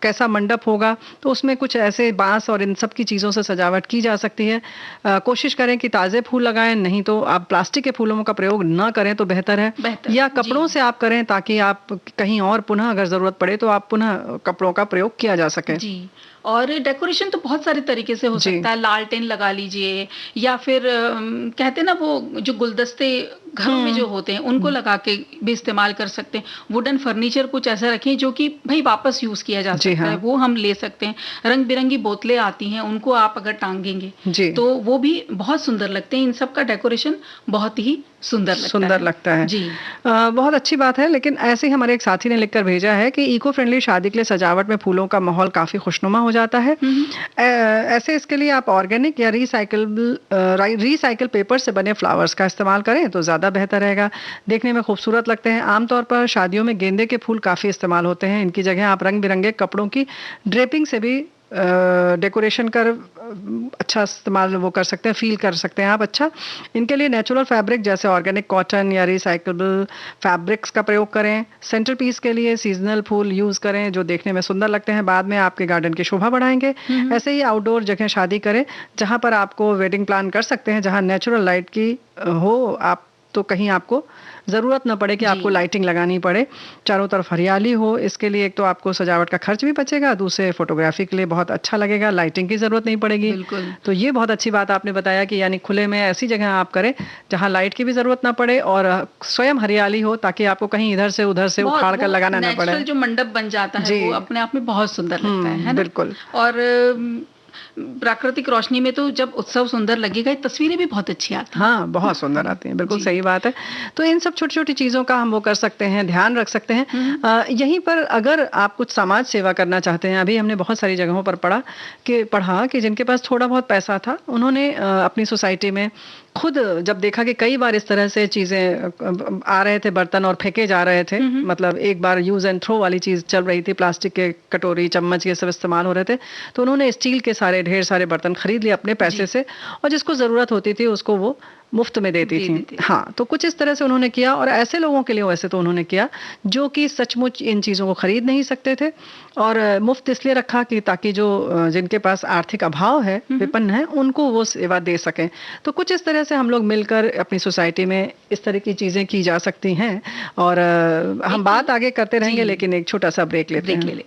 कैसा मंडप होगा, तो उसमें कुछ ऐसे बांस और इन सब की चीज़ों से सजावट की जा सकती है। कोशिश करें कि ताज़े फूल लगाएं, नहीं तो आप प्लास्टिक के फूलों का प्रयोग ना करें तो बेहतर है, या कपड़ों से आप करें ताकि आप कहीं और पुनः अगर जरूरत पड़े तो आप पुनः कपड़ों का प्रयोग किया जा सके। जी। और डेकोरेशन तो बहुत सारे तरीके से हो सकता है, लालटेन लगा लीजिए, या फिर कहते हैं ना वो जो गुलदस्ते घरों में जो होते हैं उनको लगा के भी इस्तेमाल कर सकते हैं। वुडन फर्नीचर कुछ ऐसा रखें जो कि भाई वापस यूज किया जा सकता है, वो हम ले सकते हैं। रंग बिरंगी बोतलें आती हैं, उनको आप अगर टांगेंगे तो वो भी बहुत सुंदर लगते हैं। इन सब का डेकोरेशन बहुत ही सुंदर लगता है। जी। बहुत अच्छी बात है। लेकिन ऐसे ही हमारे एक साथी ने लिखकर भेजा है कि इको फ्रेंडली शादी के लिए सजावट में फूलों का माहौल काफी खुशनुमा हो जाता है। ऐसे इसके लिए आप ऑर्गेनिक या रिसाइकल पेपर से बने फ्लावर्स का इस्तेमाल करें तो ज्यादा बेहतर रहेगा, देखने में खूबसूरत लगते हैं। आमतौर पर शादियों में गेंदे के फूल काफी इस्तेमाल होते हैं, इनकी जगह आप रंग बिरंगे कपड़ों की ड्रेपिंग से भी डेकोरेशन कर अच्छा इस्तेमाल वो कर सकते हैं, फील कर सकते हैं आप अच्छा। इनके लिए नेचुरल फैब्रिक जैसे ऑर्गेनिक कॉटन या रिसाइकलेबल फैब्रिक्स का प्रयोग करें। सेंटर पीस के लिए सीजनल फूल यूज करें जो देखने में सुंदर लगते हैं, बाद में आपके गार्डन की शोभा बढ़ाएंगे। ऐसे ही आउटडोर जगह शादी करें जहां पर आपको वेडिंग प्लान कर सकते हैं, जहां नेचुरल लाइट की हो, आप तो कहीं आपको जरूरत न पड़े कि आपको लाइटिंग लगानी पड़े, चारों तरफ हरियाली हो। इसके लिए एक तो आपको सजावट का खर्च भी बचेगा, दूसरे फोटोग्राफी के लिए बहुत अच्छा लगेगा, लाइटिंग की जरूरत नहीं पड़ेगी। बिल्कुल। तो ये बहुत अच्छी बात आपने बताया कि यानी खुले में ऐसी जगह आप करें जहां लाइट की भी जरूरत ना पड़े और स्वयं हरियाली हो, ताकि आपको कहीं इधर से उधर से उखाड़ कर लगाना ना पड़े। जो मंडप बन जाता है वो अपने आप में बहुत सुंदर लगता है ना? बिल्कुल। और प्राकृतिक रोशनी में तो जब उत्सव सुंदर लगेगा, तस्वीरें भी बहुत अच्छी आती हैं। हाँ, बहुत सुंदर आती हैं, बिल्कुल सही बात है। तो इन सब छोटी छोटी चीजों का हम वो कर सकते हैं, ध्यान रख सकते हैं। यहीं पर अगर आप कुछ समाज सेवा करना चाहते हैं, अभी हमने बहुत सारी जगहों पर पढ़ा कि जिनके पास थोड़ा बहुत पैसा था, उन्होंने अपनी सोसाइटी में खुद जब देखा कि कई बार इस तरह से चीजें आ रहे थे, बर्तन और फेंके जा रहे थे, मतलब एक बार यूज एंड थ्रो वाली चीज चल रही थी, प्लास्टिक के कटोरी चम्मच ये सब इस्तेमाल हो रहे थे, तो उन्होंने स्टील के ढेर सारे बर्तन खरीद लिए अपने पैसे से, और जिसको जरूरत होती थी उसको वो मुफ्त में देती थी। हाँ, तो कुछ इस तरह से उन्होंने किया। और ऐसे लोगों के लिए वैसे तो उन्होंने किया जो कि सचमुच इन चीजों को खरीद नहीं सकते थे, और मुफ्त इसलिए रखा कि ताकि जो जिनके पास आर्थिक अभाव है, विपन्न है, उनको वो सेवा दे सकें। तो कुछ इस तरह से हम लोग मिलकर अपनी सोसाइटी में इस तरह की चीजें की जा सकती हैं। और हम बात आगे करते रहेंगे, लेकिन एक छोटा सा ब्रेक लेते हैं।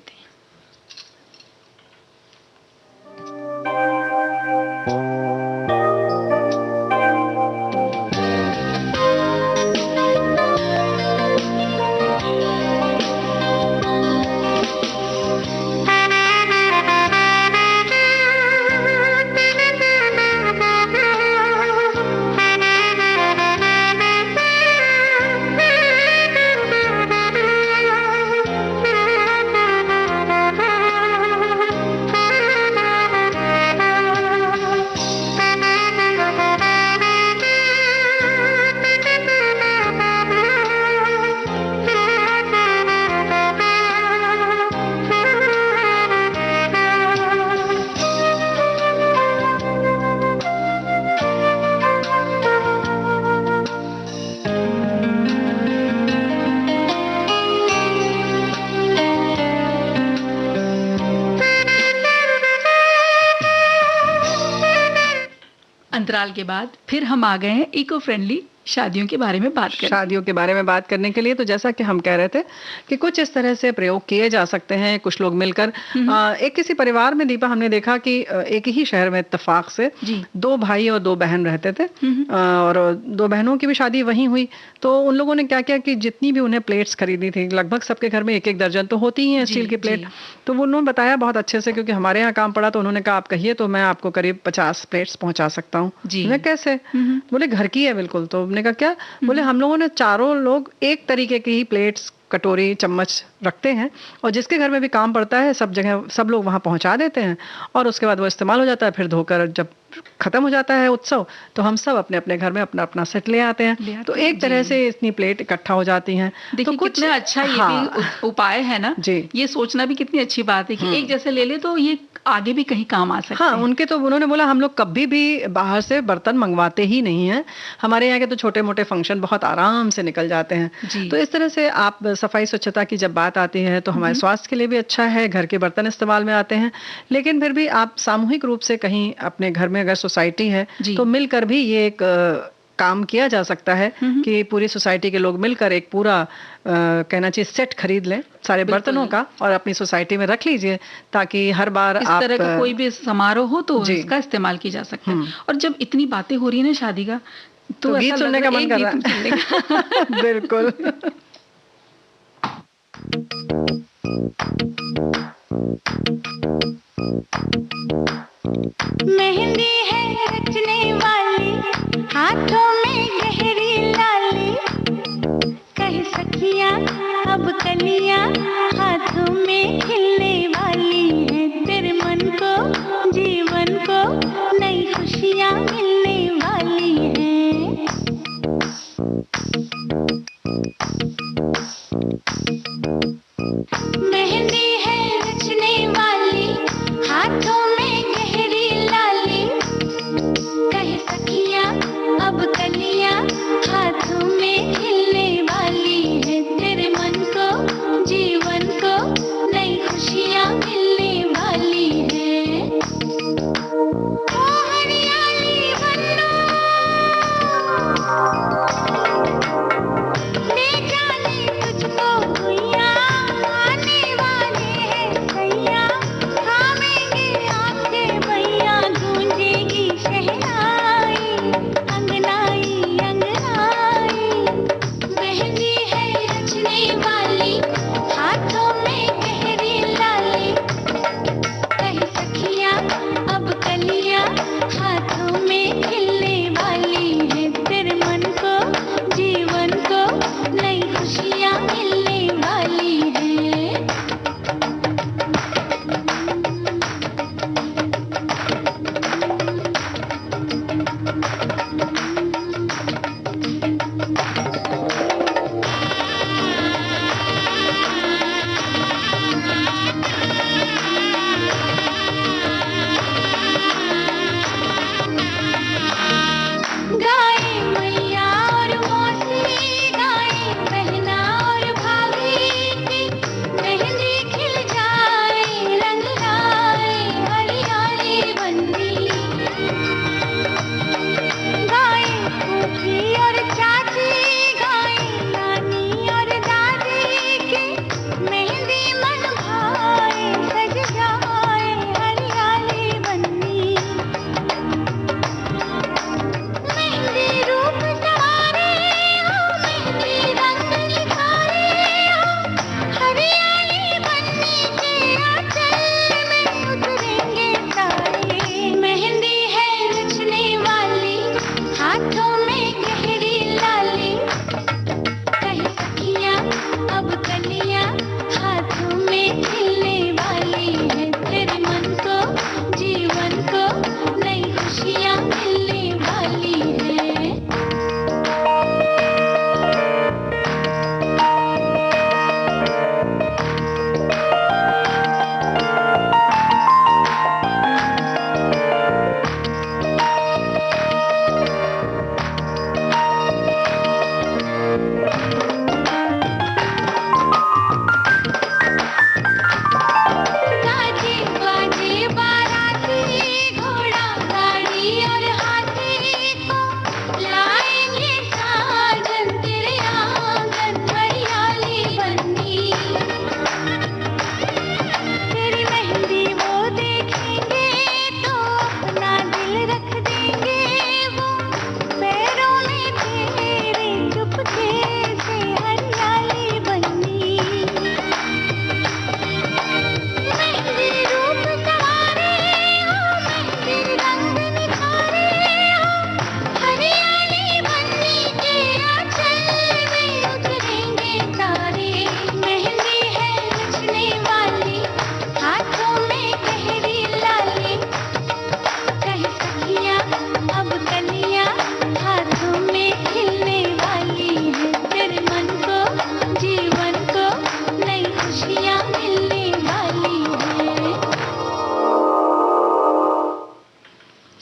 अंतराल के बाद फिर हम आ गए हैं इको फ्रेंडली शादियों के बारे में बात करें। शादियों के बारे में बात करने के लिए तो जैसा कि हम कह रहे थे कि कुछ इस तरह से प्रयोग किए जा सकते हैं, कुछ लोग मिलकर। एक किसी परिवार में दीपा हमने देखा कि एक ही शहर में इत्तेफाक से 2 भाई और 2 बहन रहते थे, और 2 बहनों की भी शादी वहीं हुई। तो उन लोगों ने क्या किया कि जितनी भी उन्हें प्लेट्स खरीदनी थी, लगभग सबके घर में 1-1 दर्जन तो होती ही है स्टील की प्लेट, तो वो उन्होंने बताया बहुत अच्छे से, क्योंकि हमारे यहाँ काम पड़ा तो उन्होंने कहा आप कहिए तो मैं आपको करीब 50 प्लेट्स पहुंचा सकता हूँ। मैं कैसे? बोले घर की है बिल्कुल। तो हमने कहा क्या? बोले हम लोगों ने चारों लोग एक तरीके की ही प्लेट्स, कटोरी, चम्मच रखते हैं, और जिसके घर में भी काम पड़ता है सब जगह सब लोग वहां पहुंचा देते हैं, और उसके बाद वो इस्तेमाल हो जाता है। फिर धोकर जब खत्म हो जाता है उत्सव तो हम सब अपने अपने घर में अपना अपना सेट ले आते हैं। तो एक तरह से इतनी प्लेट इकट्ठा हो जाती हैं। तो कुछ कितना अच्छा ये भी उपाय है ना जी। ये सोचना भी कितनी अच्छी बात है कि एक जैसे ले ले तो ये आगे भी कहीं काम आ सकते हैं। उनके तो उन्होंने बोला हम लोग कभी भी बाहर से बर्तन मंगवाते ही नहीं है, हमारे यहाँ के तो छोटे मोटे फंक्शन बहुत आराम से निकल जाते हैं। तो इस तरह से आप सफाई स्वच्छता की जब बात आती है तो हमारे स्वास्थ्य के लिए भी अच्छा है, घर के बर्तन इस्तेमाल में आते हैं, लेकिन फिर भी आप सामूहिक रूप से कहीं अपने घर में अगर सोसाइटी है तो मिलकर भी ये एक काम किया जा सकता है कि पूरी सोसाइटी के लोग मिलकर एक पूरा कहना चाहिए सेट खरीद लें सारे बर्तनों का और अपनी सोसाइटी में रख लीजिए, ताकि हर बार इस तरह का कोई भी समारोह हो तो इसका इस्तेमाल किया जा सकता है। और जब इतनी बातें हो रही है ना शादी का तो गीत सुनने का मन कर रहा है। बिल्कुल। मेहंदी है रचने वाली, हाथों में गहरी लाली, कह सखियां अब कलियां हाथों में खिलने वाली है, तेरे मन को जीवन को नई खुशियां मिलने वाली है। मेहंदी है रचने वाली, हाथों में गहरी लाली, कह सखियां अब कलियां हाथों में खिलने वाली है, तेरे मन को जीवन को नई खुशियां मिलने वाली है। ओ हरियाली वन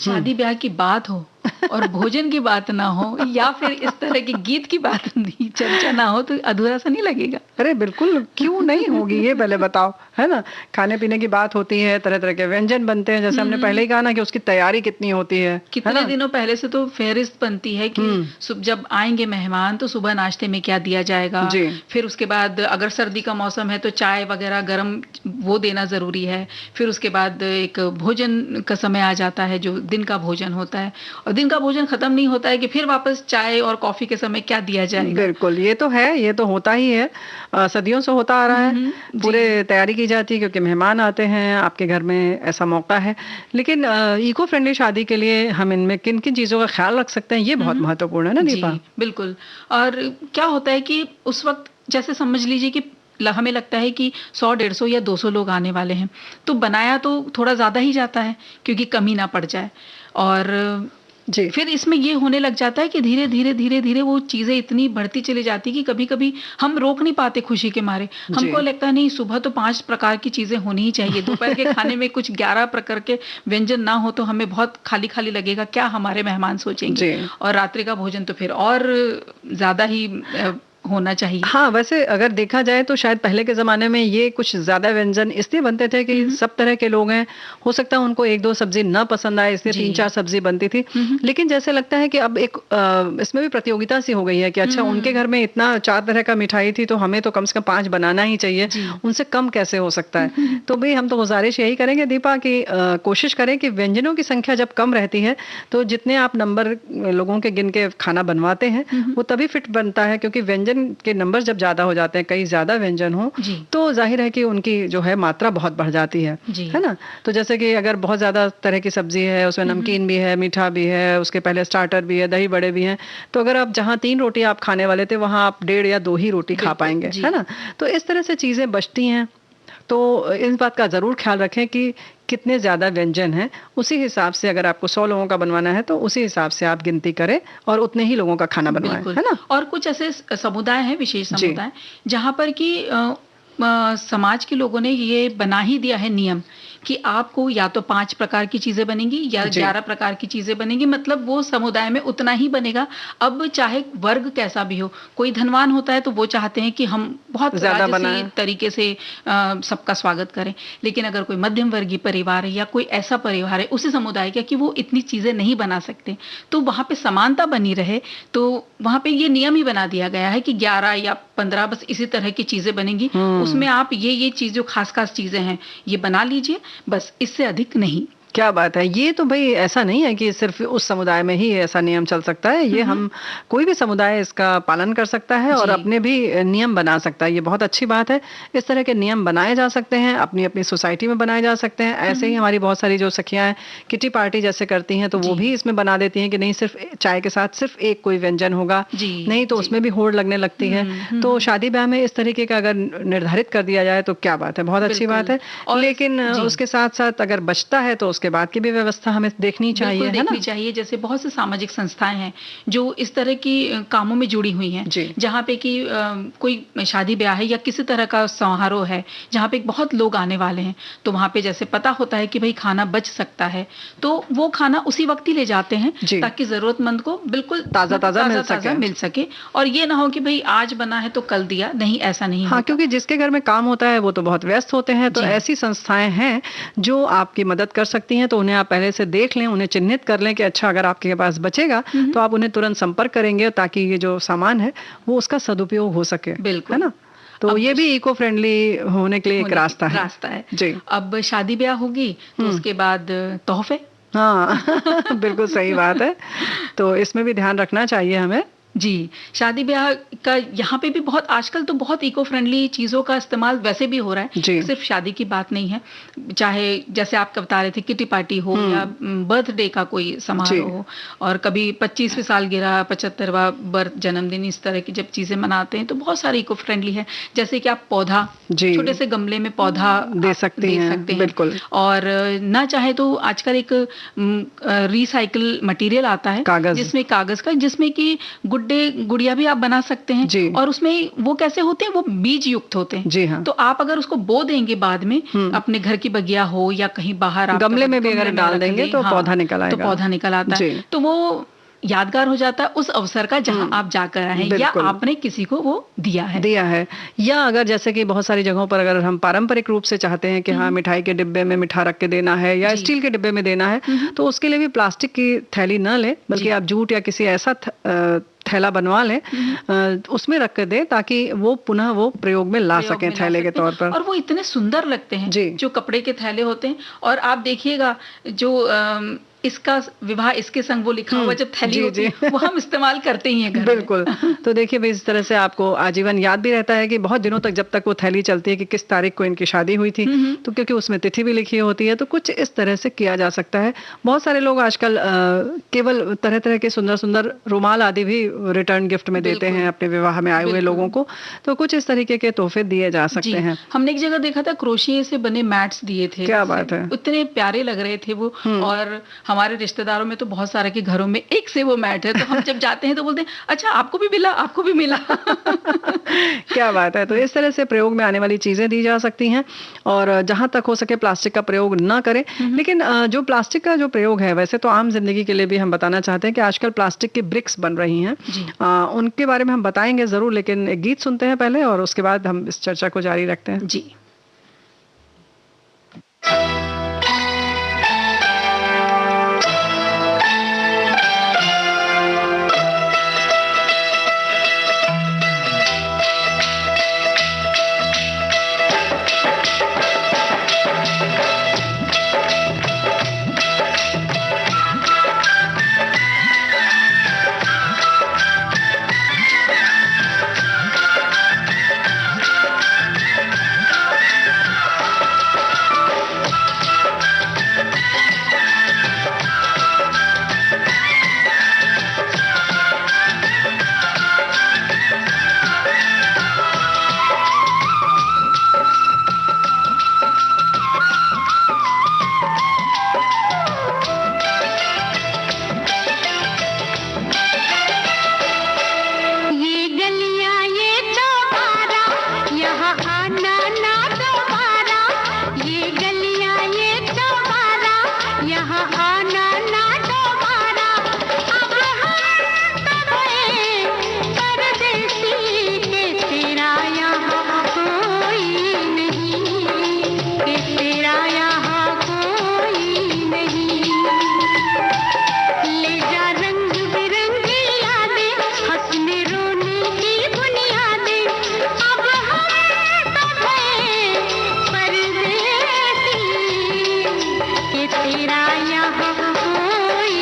शादी ब्याह की बात हो और भोजन की बात ना हो, या फिर इस तरह के गीत की बात नहीं, चर्चा ना हो, तो अधूरा सा नहीं लगेगा? अरे बिल्कुल, क्यों नहीं होगी, ये पहले बताओ, है ना। खाने पीने की बात होती है, तरह तरह के व्यंजन बनते हैं, जैसे हमने पहले ही कहा ना कि उसकी तैयारी कितनी होती है, कितने दिनों पहले से तो फहरिस्त बनती है कि जब आएंगे मेहमान तो सुबह नाश्ते में क्या दिया जाएगा, फिर उसके बाद अगर सर्दी का मौसम है तो चाय वगैरह गर्म वो देना जरूरी है, फिर उसके बाद एक भोजन का समय आ जाता है जो दिन का भोजन होता है, और दिन का भोजन खत्म नहीं होता है कि फिर वापस चाय और कॉफी के समय क्या दिया जाएगा। बिल्कुल, ये तो है, ये तो होता ही है, सदियों से होता आ रहा है, पूरे तैयारी की जाती है क्योंकि मेहमान आते हैं, आपके घर में ऐसा मौका है। लेकिन इको फ्रेंडली शादी के लिए हम इनमें किन किन चीजों का ख्याल रख सकते हैं, ये बहुत महत्वपूर्ण है ना दीपा। बिल्कुल। और क्या होता है कि उस वक्त जैसे समझ लीजिए कि हमें लगता है कि 100-150 या 200 लोग आने वाले हैं, तो बनाया तो थोड़ा ज्यादा ही जाता है क्योंकि कमी ना पड़ जाए, और फिर इसमें ये होने लग जाता है कि धीरे धीरे धीरे धीरे वो चीजें इतनी बढ़ती चली जाती कि कभी कभी हम रोक नहीं पाते खुशी के मारे। हमको लगता है नहीं, सुबह तो 5 प्रकार की चीजें होनी ही चाहिए, दोपहर के खाने में कुछ 11 प्रकार के व्यंजन ना हो तो हमें बहुत खाली खाली लगेगा, क्या हमारे मेहमान सोचेंगे, और रात्रि का भोजन तो फिर और ज्यादा ही होना चाहिए। हाँ, वैसे अगर देखा जाए तो शायद पहले के जमाने में ये कुछ ज्यादा व्यंजन इसलिए बनते थे कि सब तरह के लोग हैं, हो सकता है उनको 1-2 सब्जी न पसंद आए, इसलिए 3-4 सब्जी बनती थी। लेकिन जैसे लगता है कि अब एक इसमें भी प्रतियोगिता सी हो गई है कि अच्छा उनके घर में इतना 4 तरह का मिठाई थी तो हमें तो कम से कम 5 बनाना ही चाहिए, उनसे कम कैसे हो सकता है। तो भाई हम तो गुजारिश यही करेंगे दीपा कि कोशिश करें कि व्यंजनों की संख्या जब कम रहती है तो जितने आप नंबर लोगों के गिन के खाना बनवाते हैं वो तभी फिट बनता है, क्योंकि व्यंजन के नंबर जब ज्यादा हो जाते हैं, कई ज्यादा व्यंजन हो, तो जाहिर है कि उनकी जो है मात्रा बहुत बढ़ जाती है ना। तो जैसे कि अगर बहुत ज्यादा तरह की सब्जी है, उसमें नमकीन भी है, मीठा भी है, उसके पहले स्टार्टर भी है, दही बड़े भी हैं, तो अगर आप जहां 3 रोटी आप खाने वाले थे वहां आप 1.5 या 2 ही रोटी खा पाएंगे, है ना। तो इस तरह से चीजें बचती हैं। तो इस बात का जरूर ख्याल रखें कि कितने ज्यादा व्यंजन हैं, उसी हिसाब से अगर आपको 100 लोगों का बनवाना है तो उसी हिसाब से आप गिनती करें और उतने ही लोगों का खाना बनवाएं, है ना। और कुछ ऐसे समुदाय हैं, विशेष समुदाय, जहां पर कि समाज के लोगों ने ये बना ही दिया है नियम कि आपको या तो 5 प्रकार की चीजें बनेंगी या 11 प्रकार की चीजें बनेंगी, मतलब वो समुदाय में उतना ही बनेगा। अब चाहे वर्ग कैसा भी हो, कोई धनवान होता है तो वो चाहते हैं कि हम बहुत राजसी तरीके से सबका स्वागत करें, लेकिन अगर कोई मध्यम वर्गीय परिवार है या कोई ऐसा परिवार है उसी समुदाय का कि वो इतनी चीजें नहीं बना सकते, तो वहां पे समानता बनी रहे, तो वहां पे ये नियम ही बना दिया गया है कि 11 या 15 बस इसी तरह की चीजें बनेंगी, उसमें आप ये चीज जो खास खास चीजें हैं ये बना लीजिए, बस इससे अधिक नहीं। क्या बात है। ये तो भाई ऐसा नहीं है कि सिर्फ उस समुदाय में ही ऐसा नियम चल सकता है, ये हम कोई भी समुदाय इसका पालन कर सकता है और अपने भी नियम बना सकता है। ये बहुत अच्छी बात है। इस तरह के नियम बनाए जा सकते हैं, अपनी अपनी सोसाइटी में बनाए जा सकते हैं। ऐसे ही हमारी बहुत सारी जो सखियां हैं किटी पार्टी जैसे करती हैं तो वो भी इसमें बना देती हैं कि नहीं सिर्फ चाय के साथ सिर्फ एक कोई व्यंजन होगा, नहीं तो उसमें भी होड़ लगने लगती है। तो शादी ब्याह में इस तरीके का अगर निर्धारित कर दिया जाए तो क्या बात है, बहुत अच्छी बात है। लेकिन उसके साथ साथ अगर बचता है तो के बाद की भी व्यवस्था हमें देखनी चाहिए, है ना। चाहिए। जैसे बहुत से सामाजिक संस्थाएं हैं जो इस तरह की कामों में जुड़ी हुई हैं, जहाँ पे कि कोई शादी ब्याह है या किसी तरह का समारोह है जहाँ पे बहुत लोग आने वाले हैं, तो वहाँ पे जैसे पता होता है कि भाई खाना बच सकता है तो वो खाना उसी वक्त ही ले जाते हैं ताकि जरूरतमंद को बिल्कुल ताजा मिल सके, और ये ना हो कि भाई आज बना है तो कल दिया, नहीं, ऐसा नहीं। हाँ, क्योंकि जिसके घर में काम होता है वो तो बहुत व्यस्त होते हैं, तो ऐसी संस्थाएं हैं जो आपकी मदद कर सकती हैं, तो उन्हें आप पहले से देख लें, उन्हें चिन्हित कर लें कि अच्छा अगर आपके पास बचेगा तो आप उन्हें तुरंत संपर्क करेंगे ताकि ये जो सामान है वो उसका सदुपयोग हो सके, है ना। तो ये भी इको फ्रेंडली होने के लिए एक रास्ता है जी। अब शादी ब्याह होगी तो उसके बाद तोहफे, हाँ बिल्कुल सही बात है। तो इसमें भी ध्यान रखना चाहिए हमें। जी, शादी ब्याह का यहाँ पे भी बहुत आजकल तो बहुत इको फ्रेंडली चीजों का इस्तेमाल वैसे भी हो रहा है, सिर्फ शादी की बात नहीं है, चाहे जैसे आप बता रहे थे किटी पार्टी हो या बर्थडे का कोई समारोह हो, और कभी 25वीं सालगिरह, 75वां बर्थ जन्मदिन, इस तरह की जब चीजें मनाते हैं तो बहुत सारे इको फ्रेंडली है। जैसे कि आप पौधा, छोटे से गमले में पौधा दे सकते हैं बिल्कुल, और ना चाहे तो आजकल एक रिसाइकिल मटेरियल आता है जिसमें कागज का, जिसमें कि गुड गुड्डे गुड़िया भी आप बना सकते हैं। और उसमें वो कैसे होते हैं, वो बीज युक्त होते हैं। जी हाँ। तो आप अगर उसको बो देंगे बाद में अपने घर की बगिया हो या कहीं बाहर, आप गमले में भी अगर डाल देंगे तो पौधा निकल आएगा, तो पौधा निकल आता है। तो वो यादगार हो जाता है उस अवसर का जहां आप जाकर आए हैं या आपने किसी को वो दिया है। या अगर जैसे कि बहुत सारी जगहों पर अगर हम पारंपरिक रूप से चाहते हैं कि हाँ मिठाई के डिब्बे में मिठा रख के देना है या स्टील के डिब्बे में देना है, तो उसके लिए भी प्लास्टिक की थैली न लें, बल्कि आप जूट या किसी ऐसा थैला बनवा लें, उसमें रख कर दें ताकि वो पुनः वो प्रयोग में ला सकें थैले के तौर पर। और वो इतने सुंदर लगते हैं जो कपड़े के थैले होते हैं। और आप देखिएगा जो इसका विवाह इसके संग वो लिखा हुआ जब थैली होती है वो हम इस्तेमाल करते ही हैं घर में। बिल्कुल। तो देखिए भाई, इस तरह से आपको आजीवन याद भी रहता है कि बहुत दिनों तक जब तक वो थैली चलती है कि किस तारीख को इनकी शादी हुई थी, तो क्योंकि उसमें तिथि भी लिखी होती है, तो कुछ इस तरह से किया जा सकता है। बहुत सारे लोग आजकल केवल तरह तरह के सुंदर सुंदर रुमाल आदि भी रिटर्न गिफ्ट में देते हैं अपने विवाह में आए हुए लोगों को, तो कुछ इस तरीके के तोहफे दिए जा सकते हैं। हमने एक जगह देखा था क्रोशिये से बने मैट्स दिए थे। क्या बात है, इतने प्यारे लग रहे थे वो। और हमारे रिश्तेदारों में तो बहुत सारे के घरों में एक से वो मैट है, तो हम जब जाते हैं तो बोलते हैं अच्छा आपको भी मिला, आपको भी मिला। क्या बात है। तो इस तरह से प्रयोग में आने वाली चीजें दी जा सकती हैं और जहां तक हो सके प्लास्टिक का प्रयोग ना करें। लेकिन जो प्लास्टिक का जो प्रयोग है, वैसे तो आम जिंदगी के लिए भी हम बताना चाहते हैं कि आजकल प्लास्टिक की ब्रिक्स बन रही हैं, उनके बारे में हम बताएंगे जरूर, लेकिन एक गीत सुनते हैं पहले और उसके बाद हम इस चर्चा को जारी रखते हैं। जी। तेरा यहाँ कोई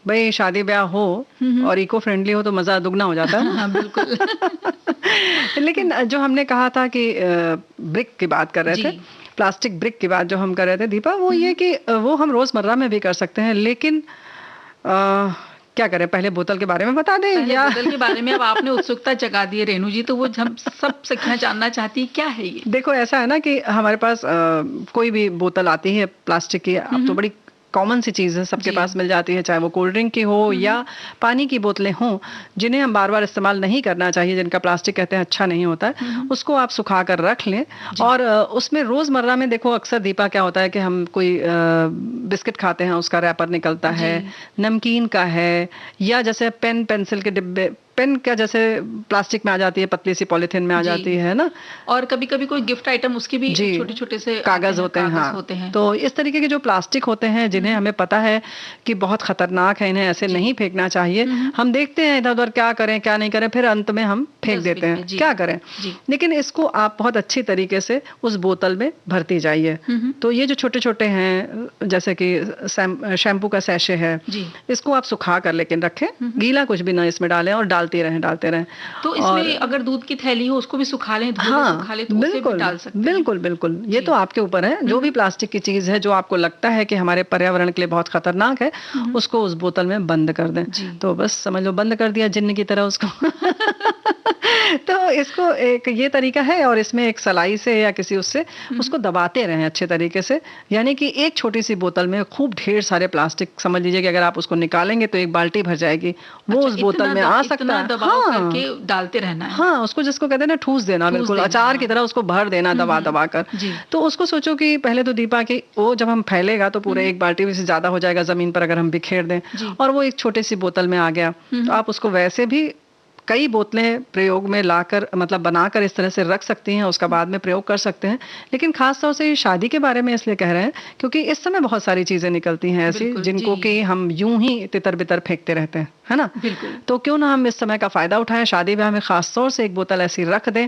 भाई शादी ब्याह हो और इको फ्रेंडली हो तो मजा दुगना हो जाता है। हाँ बिल्कुल। लेकिन जो हमने कहा था कि ब्रिक की बात कर रहे थे, प्लास्टिक ब्रिक की बात जो हम कर रहे थे दीपा, वो ये कि वो हम रोजमर्रा में भी कर सकते हैं, लेकिन क्या करें, पहले बोतल के बारे में बता दें या बोतल के बारे में? अब आपने उत्सुकता जगा दी है रेणु जी, तो वो हम सब सखियां जानना चाहती है क्या है ये। देखो ऐसा है ना कि हमारे पास कोई भी बोतल आती है प्लास्टिक की, अब तो बड़ी कॉमन सी चीज़ है, सबके पास मिल जाती है, चाहे वो कोल्ड ड्रिंक की हो या पानी की बोतलें हों, जिन्हें हम बार बार इस्तेमाल नहीं करना चाहिए, जिनका प्लास्टिक कहते हैं अच्छा नहीं होता है, उसको आप सुखा कर रख लें। और उसमें रोज़मर्रा में देखो अक्सर दीपा क्या होता है कि हम कोई बिस्किट खाते हैं, उसका रैपर निकलता है, नमकीन का है, या जैसे पेन पेंसिल के डिब्बे, पेन क्या जैसे प्लास्टिक में आ जाती है, पतली सी पॉलिथीन में आ जाती है ना, और कभी कभी कोई गिफ्ट आइटम उसके भी छोटे छोटे से कागज होते हैं। हाँ, तो इस तरीके के जो प्लास्टिक होते हैं जिन्हें हमें पता है कि बहुत खतरनाक है, इन्हें ऐसे नहीं फेंकना चाहिए, हम देखते हैं इधर उधर क्या करें क्या नहीं करें, फिर अंत में हम फेंक देते हैं, क्या करें। लेकिन इसको आप बहुत अच्छी तरीके से उस बोतल में भरती जाइए। तो ये जो छोटे छोटे हैं, जैसे कि शैम्पू का सैशे है, इसको आप सुखा कर लेकिन रखें, गीला कुछ भी ना इसमें डालें, और डालते रहें। तो इसमें अगर दूध की थैली हो उसको भी सुखा लें, सुखा लें, तो उसे भी डाल सकते हैं। बिल्कुल, ये तो आपके ऊपर है। जो भी प्लास्टिक की चीज है जो आपको लगता है कि हमारे पर्यावरण के लिए बहुत खतरनाक है, उसको उस बोतल में बंद कर दें। तो बस समझ लो बंद कर दिया जिन्न की तरह उसको। तो इसको एक ये तरीका है, और इसमें एक सलाई से या किसी उससे उसको दबाते रहें अच्छे तरीके से, यानी कि एक छोटी सी बोतल में खूब ढेर सारे प्लास्टिक, समझ लीजिए कि अगर आप उसको निकालेंगे तो एक बाल्टी भर जाएगी, वो उस बोतल में आ सकता है। करके डालते रहना है। हाँ, उसको जिसको कहते हैं ना ठूस देना, बिल्कुल अचार की तरह उसको भर देना दबा कर। तो उसको सोचो कि पहले तो दीपा की वो जब हम फैलेगा तो पूरे एक बाल्टी में से ज्यादा हो जाएगा जमीन पर अगर हम बिखेर दें, और वो एक छोटी सी बोतल में आ गया, तो आप उसको वैसे भी कई बोतलें प्रयोग में लाकर, मतलब बनाकर इस तरह से रख सकती हैं, उसका बाद में प्रयोग कर सकते हैं। लेकिन खास तौर से शादी के बारे में इसलिए कह रहे हैं क्योंकि इस समय बहुत सारी चीजें निकलती हैं ऐसी जिनको कि हम यूं ही तितर बितर फेंकते रहते हैं, है ना। तो क्यों ना हम इस समय का फायदा उठाएं, शादी ब्याह में खास तौर से एक बोतल ऐसी रख दें,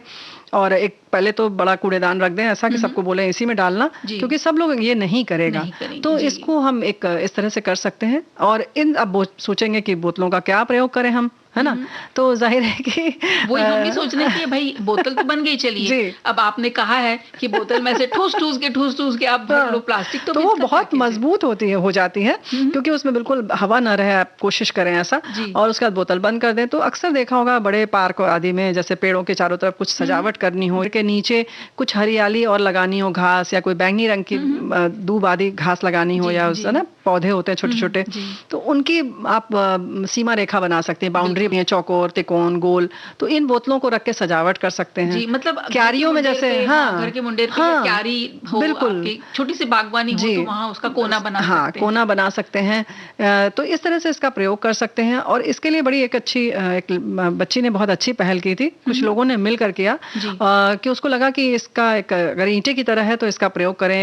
और एक पहले तो बड़ा कूड़ेदान रख दें ऐसा कि सबको बोले इसी में डालना, क्योंकि सब लोग ये नहीं करेगा। तो इसको हम एक इस तरह से कर सकते हैं। और अब सोचेंगे कि बोतलों का क्या प्रयोग करें हम, है ना। तो जाहिर है कि वही हम भी सोच रहे हैं कि भाई बोतल तो बन गई, चलिए अब आपने कहा है कि बोतल में से ठूस ठूस के आप भर लो प्लास्टिक, तो वो बहुत मजबूत हो जाती है, क्योंकि उसमें बिल्कुल हवा ना रहे, आप कोशिश करें ऐसा, और उसके बाद बोतल बंद कर दें। तो अक्सर देखा होगा बड़े पार्क आदि में, जैसे पेड़ों के चारों तरफ कुछ सजावट करनी हो, के नीचे कुछ हरियाली और लगानी हो, घास या कोई बैंगनी रंग की दूब आदि घास लगानी हो, या ना पौधे होते हैं छोटे छोटे, तो उनकी आप सीमा रेखा बना सकते हैं, बाउंड्री में चौकोर, तिकोन, गोल। तो इन बोतलों को रख के सजावट कर सकते हैं। मतलब क्यारियों में जैसे घर के मुंडेर पे क्यारी हो, बिल्कुल छोटी सी बागवानी हो, तो वहां उसका कोना बना सकते हैं। कोना बना सकते हैं। तो इस तरह से इसका प्रयोग कर सकते हैं। और इसके लिए बड़ी एक अच्छी, एक बच्ची ने बहुत अच्छी पहल की थी, कुछ लोगों ने मिलकर किया, कि उसको लगा कि इसका एक अगर ईंटे की तरह है तो इसका प्रयोग करें,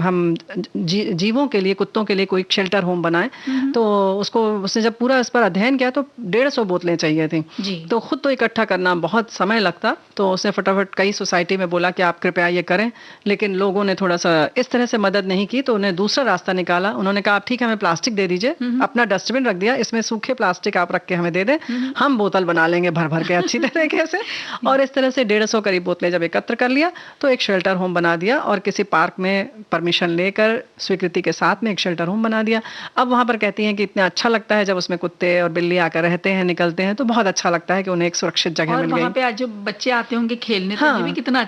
हम जीवों के लिए, कुत्तों के लिए कोई शेल्टर होम बनाएं। तो उसने जब पूरा इस पर अध्ययन किया तो 150 बोतलें चाहिए थी। तो खुद तो इकट्ठा करना बहुत समय लगता, तो उसने फटाफट कई सोसाइटी में बोला कि आप कृपया ये करें। लेकिन लोगों ने थोड़ा सा इस तरह से मदद नहीं की, तो उन्हें दूसरा रास्ता निकाला। उन्होंने कहा आप ठीक है, हमें प्लास्टिक दे दीजिए, अपना डस्टबिन रख दिया, इसमें सूखे प्लास्टिक आप रख के हमें दे दें, हम बोतल बना लेंगे भर भर के अच्छी तरीके से। और इस तरह से 150 करीब बोतलें जब एकत्र कर लिया तो एक शेल्टर होम बना दिया, और किसी पार्क में परमिशन लेकर स्वीकृति के साथ में एक शेल्टर होम बना दिया। अब वहां पर कहती हैं कि इतना अच्छा लगता है जब उसमें कुत्ते और बिल्ली आकर रहते हैं, निकलते हैं, तो बहुत अच्छा लगता है कि उन्हें एक सुरक्षित जगह मिल गई। वहां पे आज जो बच्चे आते होंगे खेलने, तो ये भी कितना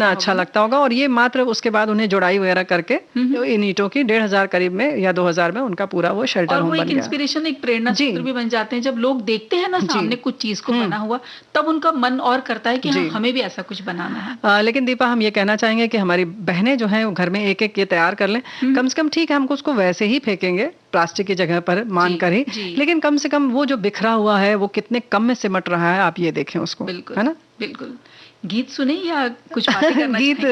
अच्छा लगता होगा। और ये मात्र उसके बाद उन्हें जुड़ाई वगैरह करके इन ईंटों की 1,500 करीब में या 2,000 में उनका पूरा वो शेल्टर होम बन गया। एक इंस्पिरेशन, एक प्रेरणा सूत्र भी बन जाते हैं। जब लोग देखते हैं ना सामने कुछ चीज को बना हुआ, तब उनका मन और करता है कि हाँ, हमें भी ऐसा कुछ बनाना है। लेकिन दीपा, हम ये कहना चाहेंगे कि हमारी बहनें जो हैं वो घर में एक एक ये तैयार कर लें। कम से कम ठीक है, हमको उसको वैसे ही फेंकेंगे प्लास्टिक की जगह पर मान कर ही, लेकिन कम से कम वो जो बिखरा हुआ है वो कितने कम में सिमट रहा है, आप ये देखें उसको, है ना। बिल्कुल। गीत सुने या कुछ बातें करना गीत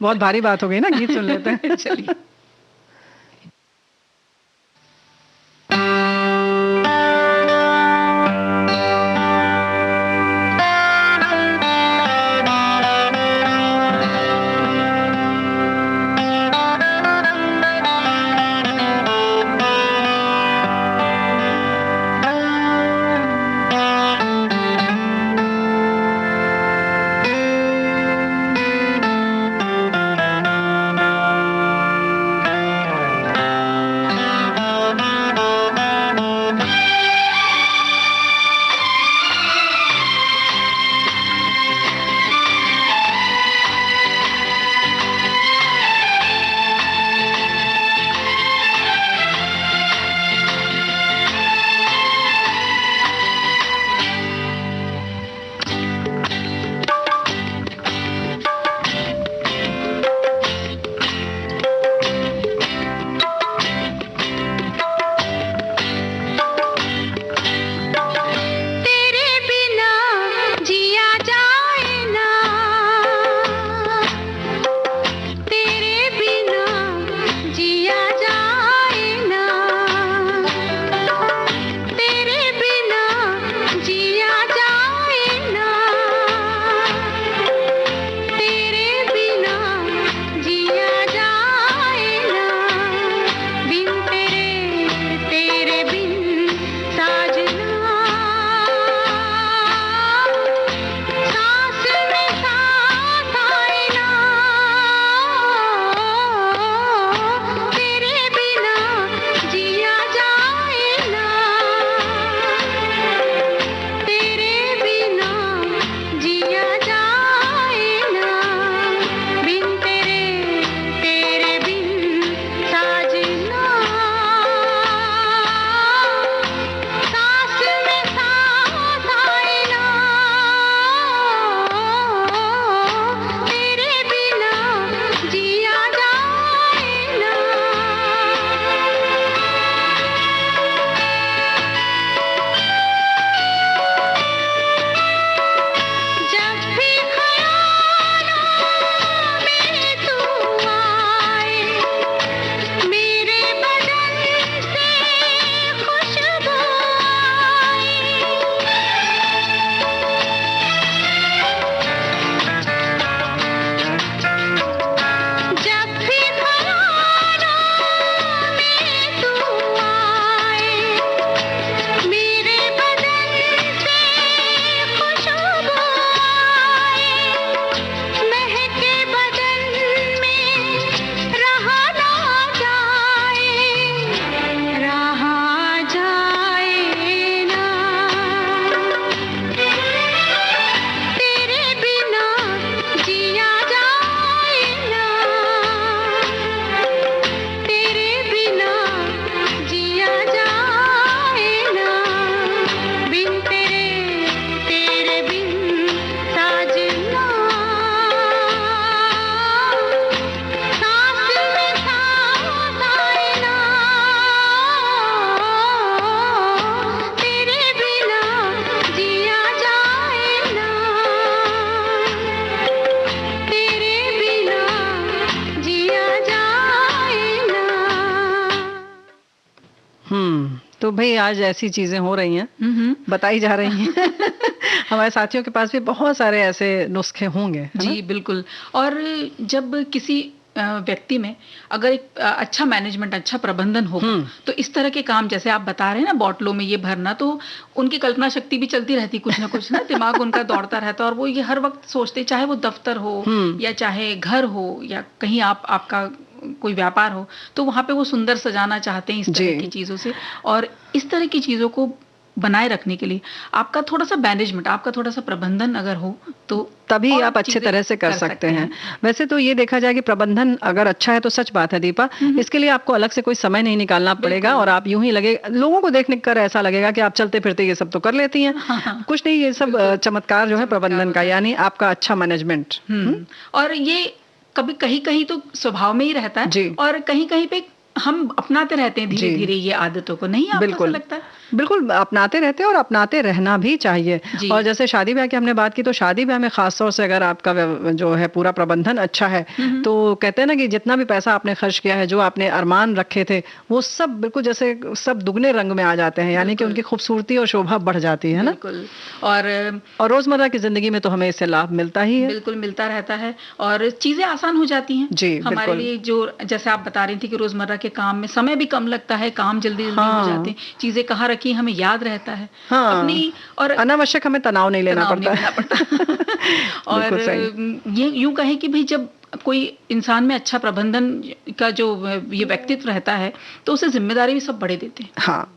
बहुत भारी बात हो गई ना, गीत सुन लेते हैं। चलिए। तो भाई आज ऐसी चीजें हो रही हैं, बताई जा रही हैं। हमारे साथियों के पास भी बहुत सारे ऐसे नुस्खे होंगे, है ना? जी बिल्कुल। और जब किसी व्यक्ति में अगर एक अच्छा मैनेजमेंट, अच्छा प्रबंधन होगा, तो इस तरह के काम जैसे आप बता रहे हैं ना, बॉटलों में ये भरना, तो उनकी कल्पना शक्ति भी चलती रहती, कुछ ना कुछ ना, दिमाग उनका दौड़ता रहता, और वो ये हर वक्त सोचते, चाहे वो दफ्तर हो या चाहे घर हो या कहीं आपका कोई व्यापार हो, तो वहां पे वो सुंदर सजाना चाहते हैं इस तरह की चीजों से। और इस तरह की चीजों को बनाए रखने के लिए आपका थोड़ा सा मैनेजमेंट, आपका थोड़ा सा प्रबंधन अगर हो तो तभी आप अच्छे तरह से कर सकते हैं। वैसे तो ये देखा जाए कि प्रबंधन अगर अच्छा है तो सच बात है दीपा, इसके लिए आपको अलग से कोई समय नहीं निकालना पड़ेगा, और आप यूं ही लगे, लोगों को देखने कर ऐसा लगेगा कि आप चलते फिरते ये सब तो कर लेती हैं। कुछ नहीं, ये सब चमत्कार जो है प्रबंधन का, यानी आपका अच्छा मैनेजमेंट। और ये कभी कहीं कहीं तो स्वभाव में ही रहता है, और कहीं कहीं पे हम अपनाते रहते हैं धीरे धीरे ये आदतों को, नहीं आपको ऐसा लगता है? बिल्कुल अपनाते रहते हैं, और अपनाते रहना भी चाहिए। और जैसे शादी ब्याह की हमने बात की, तो शादी ब्याह में खास तौर से अगर आपका जो है पूरा प्रबंधन अच्छा है, तो कहते हैं ना कि जितना भी पैसा आपने खर्च किया है, जो आपने अरमान रखे थे, वो सब बिल्कुल जैसे सब दुगने रंग में आ जाते हैं, यानी कि उनकी खूबसूरती और शोभा बढ़ जाती है ना। बिल्कुल। और रोजमर्रा की जिंदगी में तो हमें इससे लाभ मिलता ही है, बिल्कुल मिलता रहता है, और चीजें आसान हो जाती हैं जी हमारे लिए। जो जैसे आप बता रही थी कि रोजमर्रा के काम में समय भी कम लगता है, काम जल्दी हो जाते हैं, चीजें कहाँ रखी हमें याद रहता है अपनी, और अनावश्यक हमें तनाव नहीं लेना पड़ता। और ये यूं कहें कि भाई जब कोई इंसान में अच्छा प्रबंधन का जो ये व्यक्तित्व रहता है, तो उसे जिम्मेदारी भी सब बड़े देते हैं। हाँ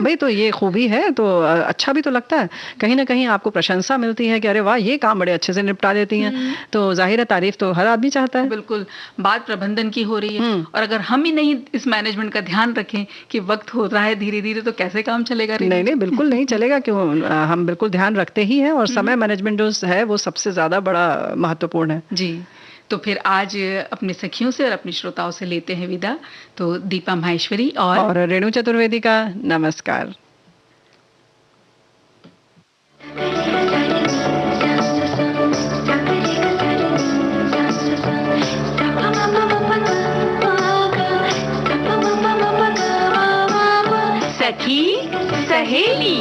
भाई, तो ये खूबी है, तो अच्छा भी तो लगता है, कहीं ना कहीं आपको प्रशंसा मिलती है कि अरे वाह, ये काम बड़े अच्छे से निपटा देती हैं, तो जाहिर है तारीफ तो हर आदमी चाहता है। बिल्कुल। बात प्रबंधन की हो रही है, और अगर हम ही नहीं इस मैनेजमेंट का ध्यान रखें कि वक्त हो रहा है धीरे धीरे, तो कैसे काम चलेगा? नहीं, बिल्कुल नहीं चलेगा, क्यों, हम बिल्कुल ध्यान रखते ही हैं, और समय मैनेजमेंट जो है वो सबसे ज्यादा बड़ा महत्वपूर्ण है। जी। तो फिर आज अपने सखियों से और अपने श्रोताओं से लेते हैं विदा। तो दीपा माहेश्वरी और रेणु चतुर्वेदी का नमस्कार। सखी सहेली।